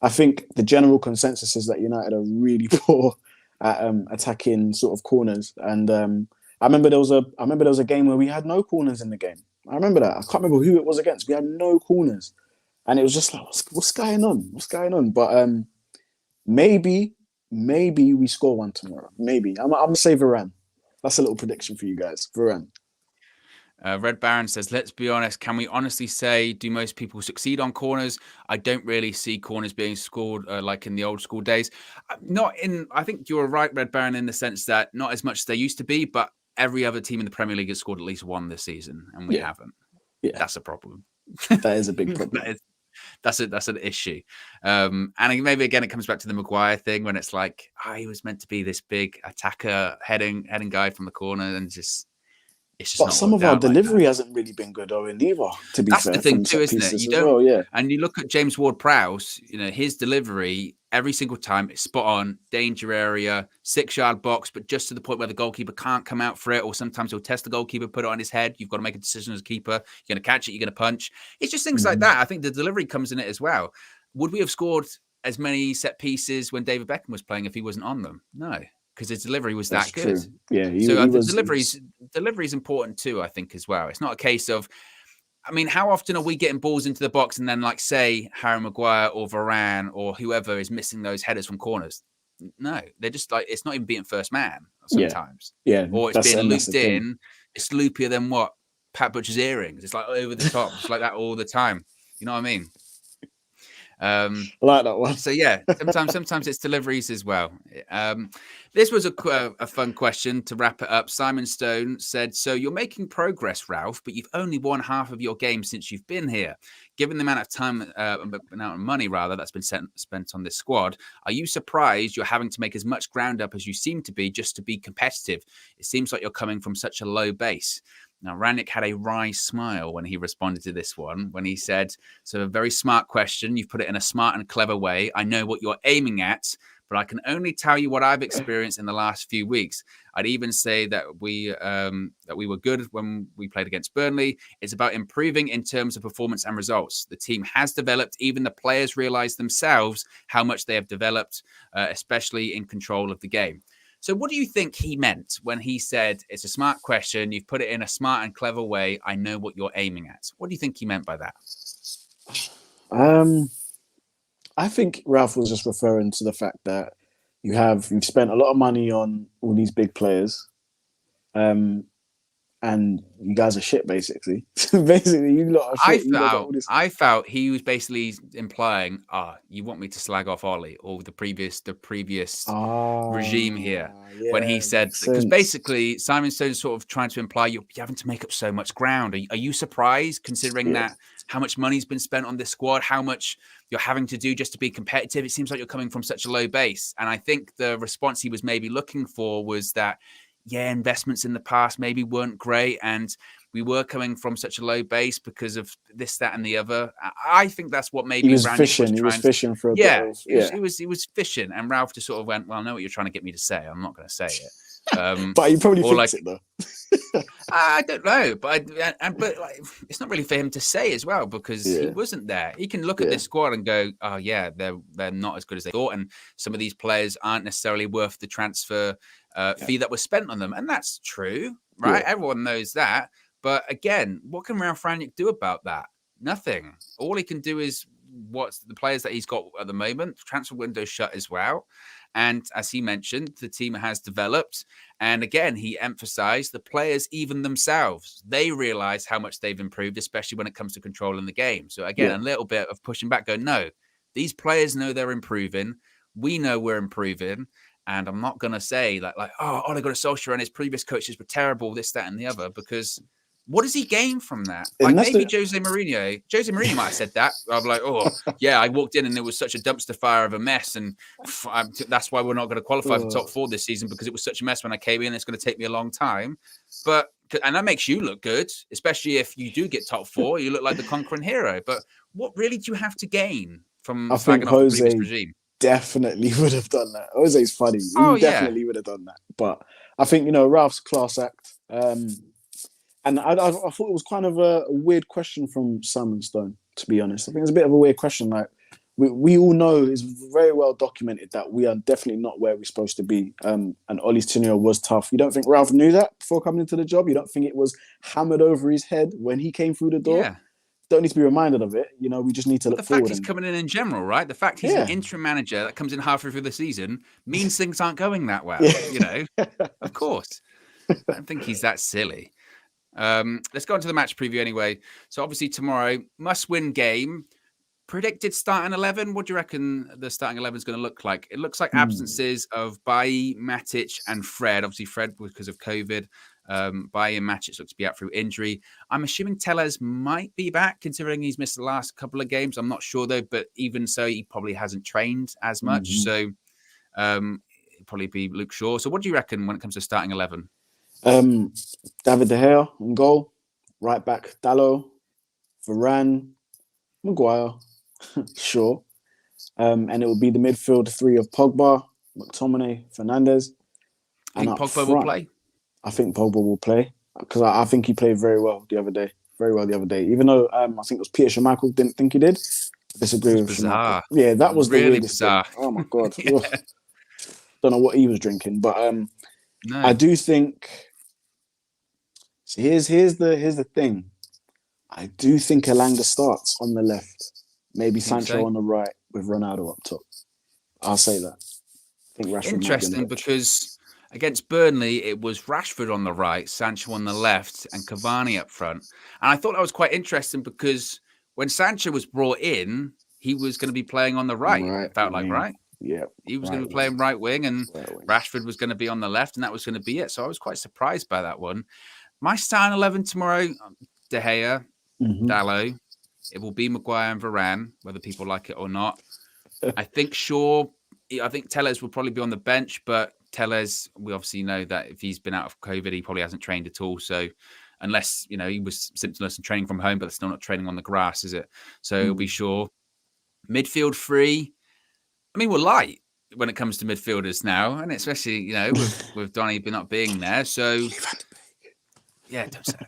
I think the general consensus is that United are really poor at attacking sort of corners. And I remember there was a game where we had no corners in the game. I remember that. I can't remember who it was against. We had no corners, and it was just like, what's going on? What's going on? But maybe we score one tomorrow. Maybe I'm gonna say Varane. That's a little prediction for you guys. Varane. Red Baron says, let's be honest. Can we honestly say, do most people succeed on corners? I don't really see corners being scored like in the old school days. I think you're right, Red Baron, in the sense that not as much as they used to be, but every other team in the Premier League has scored at least one this season, and we haven't. Yeah. That's a problem. That is a big problem. That's an issue. And maybe again, it comes back to the Maguire thing when it's like, he was meant to be this big attacker heading guy from the corner, and just. But some of our delivery hasn't really been good, Owen, either, to be fair. That's the thing too, isn't it? You don't, well, yeah. And you look at James Ward-Prowse, his delivery every single time is spot on, danger area, 6-yard box, but just to the point where the goalkeeper can't come out for it, or sometimes he'll test the goalkeeper, put it on his head. You've got to make a decision as a keeper. You're going to catch it, you're going to punch. It's just things like that. I think the delivery comes in it as well. Would we have scored as many set pieces when David Beckham was playing if he wasn't on them? No. Because his delivery was that good. True. Yeah, delivery is important too, I think, as well. It's not a case of, how often are we getting balls into the box and then, like, say, Harry Maguire or Varane or whoever is missing those headers from corners? No, they're just like, it's not even beating first man sometimes. Yeah. Or it's being looped in. It's loopier than what? Pat Butcher's earrings. It's like over the top. It's like that all the time. You know what I mean? I like that one. So yeah, sometimes it's deliveries as well. This was a fun question to wrap it up. Simon Stone said, so you're making progress, Ralph, but you've only won half of your games since you've been here. Given the amount of time, amount of money rather, that's been spent on this squad, are you surprised you're having to make as much ground up as you seem to be just to be competitive? It seems like you're coming from such a low base. Now, Rangnick had a wry smile when he responded to this one, when he said, so a very smart question. You've put it in a smart and clever way. I know what you're aiming at, but I can only tell you what I've experienced in the last few weeks. I'd even say that we were good when we played against Burnley. It's about improving in terms of performance and results. The team has developed. Even the players realize themselves how much they have developed, especially in control of the game. So what do you think he meant when he said, it's a smart question, you've put it in a smart and clever way, I know what you're aiming at? What do you think he meant by that? I think Ralph was just referring to the fact that you've spent a lot of money on all these big players, and you guys are shit, basically. Basically, you lot are shit. I felt he was basically implying, you want me to slag off Ollie or the previous regime here, when he said, because basically Simon Stone's sort of trying to imply you're having to make up so much ground. Are you surprised, considering that how much money's been spent on this squad, how much you're having to do just to be competitive? It seems like you're coming from such a low base. And I think the response he was maybe looking for was that, investments in the past maybe weren't great, and we were coming from such a low base because of this, that, and the other. I think that's what maybe he was fishing. He was fishing for a bit of, he was fishing, and Ralph just sort of went, "Well, I know what you're trying to get me to say. I'm not going to say it." But he probably thinks it though. I don't know, but it's not really for him to say as well, because he wasn't there. He can look at this squad and go, "Oh yeah, they're not as good as they thought," and some of these players aren't necessarily worth the transfer fee that was spent on them, and that's true, right? Everyone knows that. But again, what can Ralph Rangnick do about that? Nothing. All he can do is what's the players that he's got at the moment. Transfer window shut as well. And as he mentioned, the team has developed. And again, he emphasized the players, even themselves, they realize how much they've improved, especially when it comes to controlling the game. So again, a little bit of pushing back, going, no, these players know they're improving. We know we're improving. And I'm not going to say like, oh, Ole Gunnar Solskjaer and his previous coaches were terrible, this, that, and the other, because what does he gain from that? Like maybe Jose Mourinho might have said that. I'm like, oh, yeah, I walked in and it was such a dumpster fire of a mess. And that's why we're not going to qualify for top 4 this season, because it was such a mess when I came in. It's going to take me a long time. But and that makes you look good, especially if you do get top 4. You look like the conquering hero. But what really do you have to gain from I think slagging off the previous Jose regime? definitely would have done that. Jose's funny. Oh, He definitely would have done that. But I think, Ralph's class act. And I thought it was kind of a weird question from Simon Stone, to be honest. I think it's a bit of a weird question. Like, we all know, it's very well documented that we are definitely not where we're supposed to be. And Ollie's tenure was tough. You don't think Ralph knew that before coming into the job? You don't think it was hammered over his head when he came through the door? Yeah. Don't need to be reminded of it. We just need to look forward. The fact he's coming in general, right? The fact he's an interim manager that comes in halfway through the season means things aren't going that well, Of course. I don't think he's that silly. Let's go on to the match preview anyway. So obviously tomorrow, must-win game. Predicted starting 11. What do you reckon the starting 11 is going to look like? It looks like absences of Bailly, Matic, and Fred. Obviously, Fred because of COVID. Bailly and Matic looks to be out through injury. I'm assuming Tellez might be back, considering he's missed the last couple of games. I'm not sure, though. But even so, he probably hasn't trained as much. So it'll probably be Luke Shaw. So what do you reckon when it comes to starting 11? David De Gea in goal. Right back, Dalot, Varane, Maguire. Sure. And it will be the midfield 3 of Pogba, McTominay, Fernandes. I think Pogba will play? I think Pogba will play because I think he played very well the other day. Even though I think it was Peter Schmeichel didn't think he did. I disagree with Schmeichel. Yeah, that was really the weirdest bizarre thing. Oh my God. Yeah. Don't know what he was drinking. But I do think... So here's the thing. I do think Elanga starts on the left. Maybe Sancho on the right with Ronaldo up top. I'll say that. I think Rashford. Interesting because against Burnley, it was Rashford on the right, Sancho on the left, and Cavani up front. And I thought that was quite interesting because when Sancho was brought in, he was going to be playing on the right. It felt like, right? Yeah. He was going to be playing right wing, and Rashford was going to be on the left, and that was going to be it. So I was quite surprised by that one. My starting 11 tomorrow: De Gea, Dalot. It will be Maguire and Varane, whether people like it or not. I think Tellez will probably be on the bench, but Tellez, we obviously know that if he's been out of COVID, he probably hasn't trained at all. So unless, he was symptomless and training from home, but still not training on the grass, is it? So it'll be Shaw. Midfield 3. I mean, we're light when it comes to midfielders now, and especially, with Donny not being there. So, yeah, don't say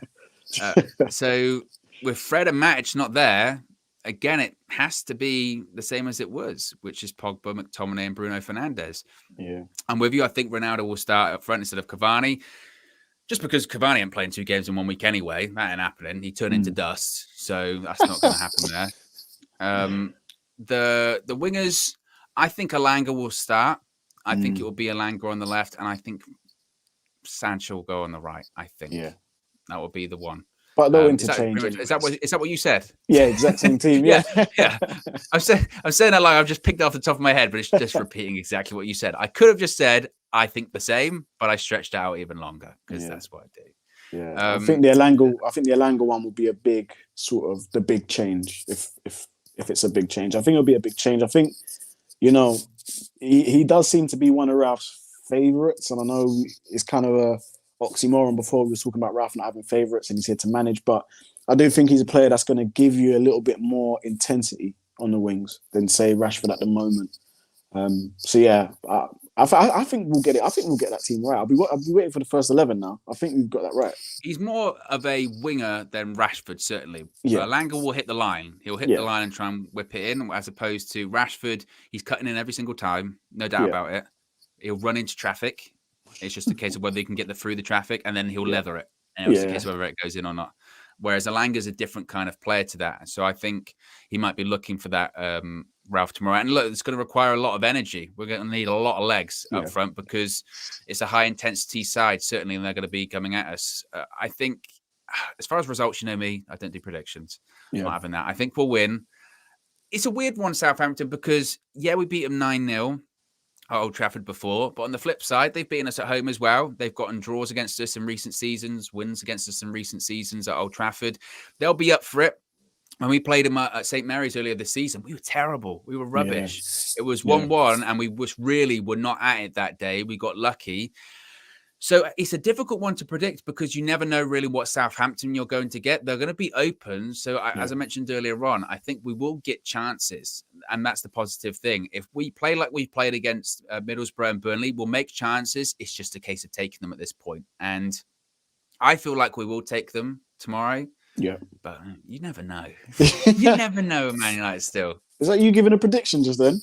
it. So with Fred and Matic not there, again, it has to be the same as it was, which is Pogba, McTominay, and Bruno Fernandes. Yeah. And with you, I think Ronaldo will start up front instead of Cavani, just because Cavani ain't playing 2 games in 1 week anyway. That ain't happening. He turned into dust, so that's not going to happen there. The wingers, I think Elanga will start. I think it will be Elanga on the left, and I think Sancho will go on the right. I think that will be the one. But they'll interchange. Is that what you said? Yeah, exact same team. Yeah. I'm saying that like I've just picked it off the top of my head, but it's just repeating exactly what you said. I could have just said I think the same, but I stretched it out even longer because that's what I do. Yeah, I think the Elanga one will be a big sort of the big change if it's a big change. I think it'll be a big change. I think he does seem to be one of Ralph's favourites, and I know it's kind of a oxymoron before we were talking about Ralph not having favourites and he's here to manage, but I do think he's a player that's going to give you a little bit more intensity on the wings than say Rashford at the moment. So yeah, I think we'll get it. I think we'll get that team right. I'll be waiting for the first 11 now. I think we've got that right. He's more of a winger than Rashford, certainly. Yeah. Elanga will hit the line. He'll hit the line and try and whip it in, as opposed to Rashford. He's cutting in every single time, no doubt about it. He'll run into traffic. It's just a case of whether he can get through the traffic, and then he'll leather it. And it's a case of whether it goes in or not. Whereas Elanga's a different kind of player to that. So I think he might be looking for that Ralph tomorrow. And look, it's going to require a lot of energy. We're going to need a lot of legs up front because it's a high intensity side, certainly, and they're going to be coming at us. I think as far as results, you know me, I don't do predictions. I'm not having that. I think we'll win. It's a weird one, Southampton, because we beat them 9-0. At Old Trafford before, but on the flip side, they've beaten us at home as well. They've gotten draws against us in recent seasons, wins against us in recent seasons at Old Trafford. They'll be up for it. When we played them at St. Mary's earlier this season, we were terrible. We were rubbish. It was 1-1, and we were not at it that day. We got lucky. So it's a difficult one to predict because you never know really what Southampton you're going to get. They're going to be open. So as I mentioned earlier on, I think we will get chances. And that's the positive thing. If we play like we played against Middlesbrough and Burnley, we'll make chances. It's just a case of taking them at this point. And I feel like we will take them tomorrow. Yeah. But you never know. You never know with Man United still. Is that you giving a prediction just then?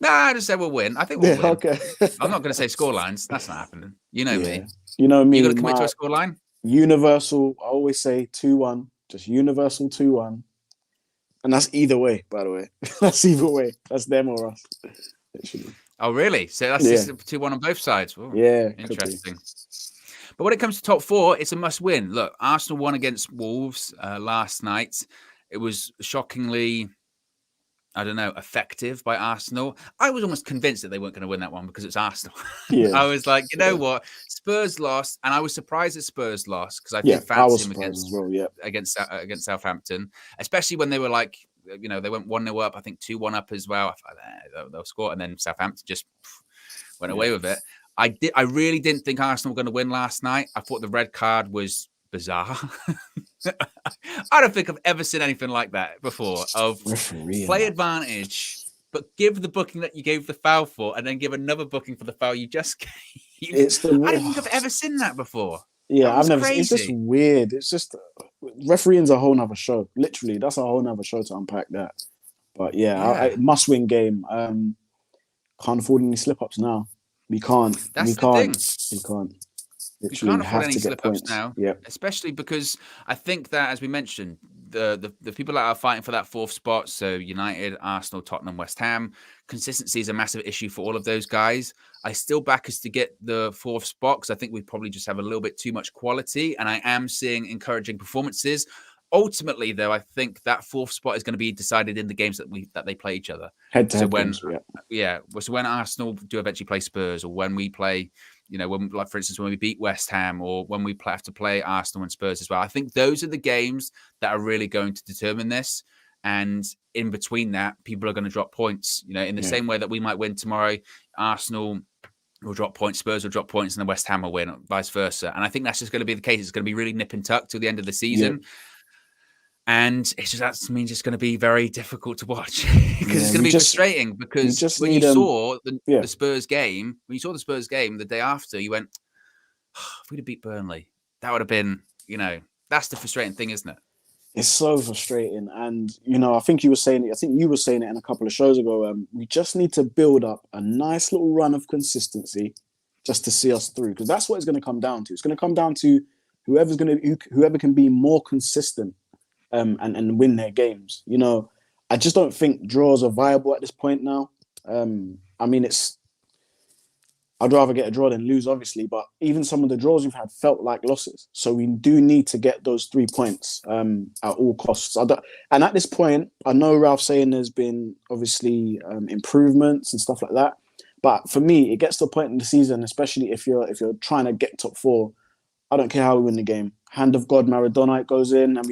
Nah, I just said we'll win. I think we'll win. Okay. I'm not going to say scorelines. That's not happening. You know me. You know me. You got to commit to a scoreline? Universal, I always say 2-1. Just universal 2-1. And that's either way, by the way. That's either way. That's them or us. Literally. Oh, really? So that's just 2-1 on both sides. Ooh, yeah. Interesting. But when it comes to top four, it's a must win. Look, Arsenal won against Wolves last night. It was shockingly, I don't know, effective by Arsenal. I was almost convinced that they weren't going to win that one because it's Arsenal. Yeah. I was like, you know what? Spurs lost, and I was surprised that Spurs lost because I did fancy them against Southampton, especially when they were like, you know, they went 1-0 up, I think 2-1 up as well. I thought they'll score, and then Southampton just went away with it. I really didn't think Arsenal were going to win last night. I thought the red card was bizarre. I don't think I've ever seen anything like that before. Of play advantage, but give the booking that you gave the foul for, and then give another booking for the foul you just gave. I don't think I've ever seen that before. Yeah, I've never. Crazy. It's just weird. It's just refereeing's a whole nother show. Literally, that's a whole nother show to unpack that. But I must win game. Can't afford any slip ups now. We can't. We can't. You can't afford any slip-ups now, especially because I think that, as we mentioned, the people that are fighting for that fourth spot, so United, Arsenal, Tottenham, West Ham, consistency is a massive issue for all of those guys. I still back us to get the fourth spot because I think we probably just have a little bit too much quality, and I am seeing encouraging performances. Ultimately, though, I think that fourth spot is going to be decided in the games that they play each other. Head-to-head games, So when Arsenal do eventually play Spurs, or when we play, you know, when, like for instance, when we beat West Ham, or when we have to play Arsenal and Spurs as well, I think those are the games that are really going to determine this. And in between that, people are going to drop points. You know, in the same way that we might win tomorrow, Arsenal will drop points, Spurs will drop points, and the West Ham will win, vice versa. And I think that's just going to be the case. It's going to be really nip and tuck till the end of the season. Yeah. And it's just, that means it's going to be very difficult to watch because it's going to be frustrating. Because when you saw the Spurs game, the day after, you went, if we'd have beat Burnley, that would have been, you know, that's the frustrating thing, isn't it? It's so frustrating. And, you know, I think you were saying it in a couple of shows ago. We just need to build up a nice little run of consistency just to see us through, because that's what it's going to come down to. It's going to come down to whoever can be more consistent. And win their games. You know, I just don't think draws are viable at this point now. I mean, I'd rather get a draw than lose, obviously, but even some of the draws we've had felt like losses. So we do need to get those 3 points at all costs. And at this point, I know Ralph's saying there's been obviously improvements and stuff like that. But for me, it gets to a point in the season, especially if you're trying to get top 4. I don't care how we win the game. Hand of God, Maradona goes in, and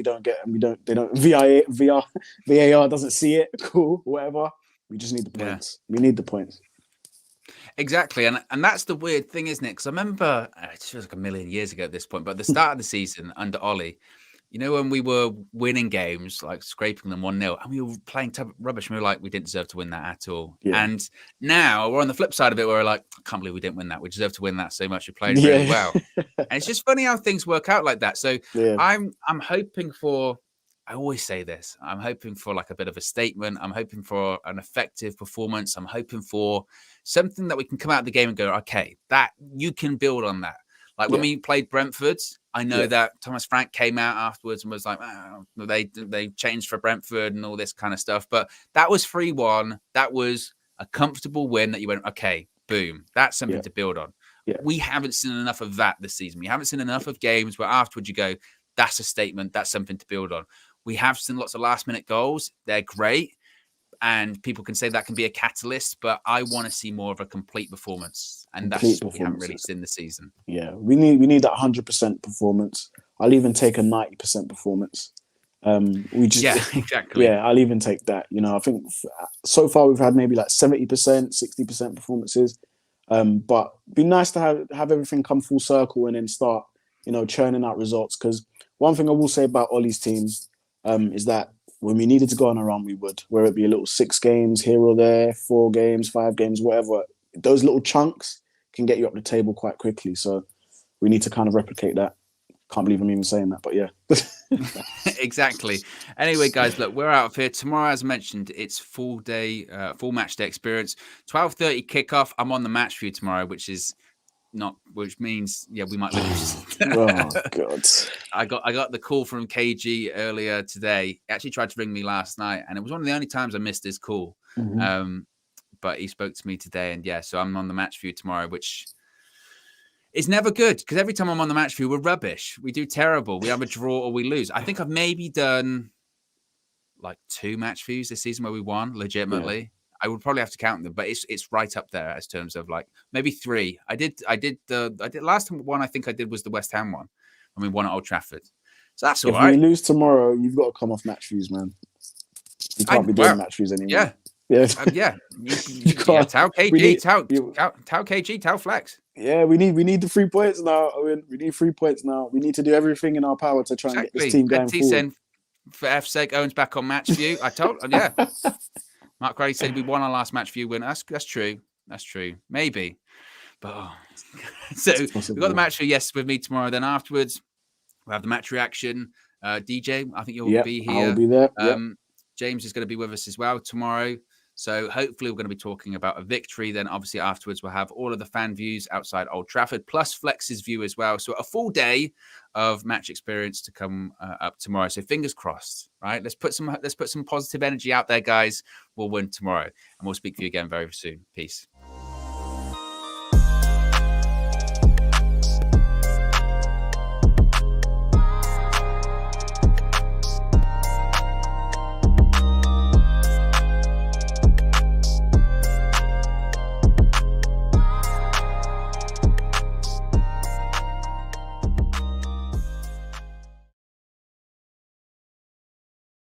VAR doesn't see it. Cool, whatever. We just need the points. We need the points. Exactly, and that's the weird thing, isn't it? Because I remember, it feels like a million years ago at this point, but at the start of the season under Ollie, you know, when we were winning games, like scraping them 1-0, and we were playing rubbish, and we were like, we didn't deserve to win that at all. Yeah. And now we're on the flip side of it, where we're like, I can't believe we didn't win that. We deserve to win that so much. We played really well. And it's just funny how things work out like that. So I'm hoping for, I always say this, I'm hoping for like a bit of a statement. I'm hoping for an effective performance. I'm hoping for something that we can come out of the game and go, okay, that you can build on that. Like when we played Brentford, I know that Thomas Frank came out afterwards and was like, oh, they changed for Brentford and all this kind of stuff. But that was 3-1. That was a comfortable win that you went, okay, boom. That's something to build on. Yeah. We haven't seen enough of that this season. We haven't seen enough of games where afterwards you go, that's a statement. That's something to build on. We have seen lots of last-minute goals. They're great. And people can say that can be a catalyst, but I want to see more of a complete performance. And that's what we haven't really seen this season. Yeah, we need that 100% performance. I'll even take a 90% performance. Exactly. Yeah, I'll even take that. You know, I think so far we've had maybe like 70%, 60% performances. But be nice to have everything come full circle and then start, churning out results. Because one thing I will say about Ollie's teams is that when we needed to go on a run, we would, whether it be a little 6 games here or there, 4 games, 5 games, whatever. Those little chunks can get you up the table quite quickly. So we need to kind of replicate that. Can't believe I'm even saying that, but yeah. Exactly. Anyway, guys, look, we're out of here. Tomorrow, as mentioned, it's full match day experience. 12:30 kickoff. I'm on the match for you tomorrow, which means we might lose. Oh God. I got the call from KG earlier today. He actually tried to ring me last night, and it was one of the only times I missed his call. Mm-hmm. But he spoke to me today, and so I'm on the match for you tomorrow, which is never good because every time I'm on the match view, we're rubbish. We do terrible. We have a draw or we lose. I think I've maybe done like 2 match views this season where we won legitimately. Yeah. I would probably have to count them, but it's right up there as terms of like maybe 3. I did last one I think I did was the West Ham one when we won at Old Trafford. So that's all right. If we lose tomorrow, you've got to come off match views, man. You can't be doing match views anymore. Yeah. Yeah. You can't. Tau KG, Tau KG, Tau Flex. Yeah, we need the 3 points now. We need 3 points now. We need to do everything in our power to try and get this team going forward. For F's sake, Owen's back on match view. I told Mark Gray said we won our last match view win. That's true. That's true. Maybe. But so we've got the match view, with me tomorrow. Then afterwards, we'll have the match reaction. DJ, I think you'll be here. I'll be there. James is going to be with us as well tomorrow. So hopefully we're going to be talking about a victory. Then obviously afterwards we'll have all of the fan views outside Old Trafford plus Flex's view as well. So a full day of match experience to come up tomorrow. So fingers crossed, right? Let's put some positive energy out there, guys. We'll win tomorrow, and we'll speak to you again very soon. Peace.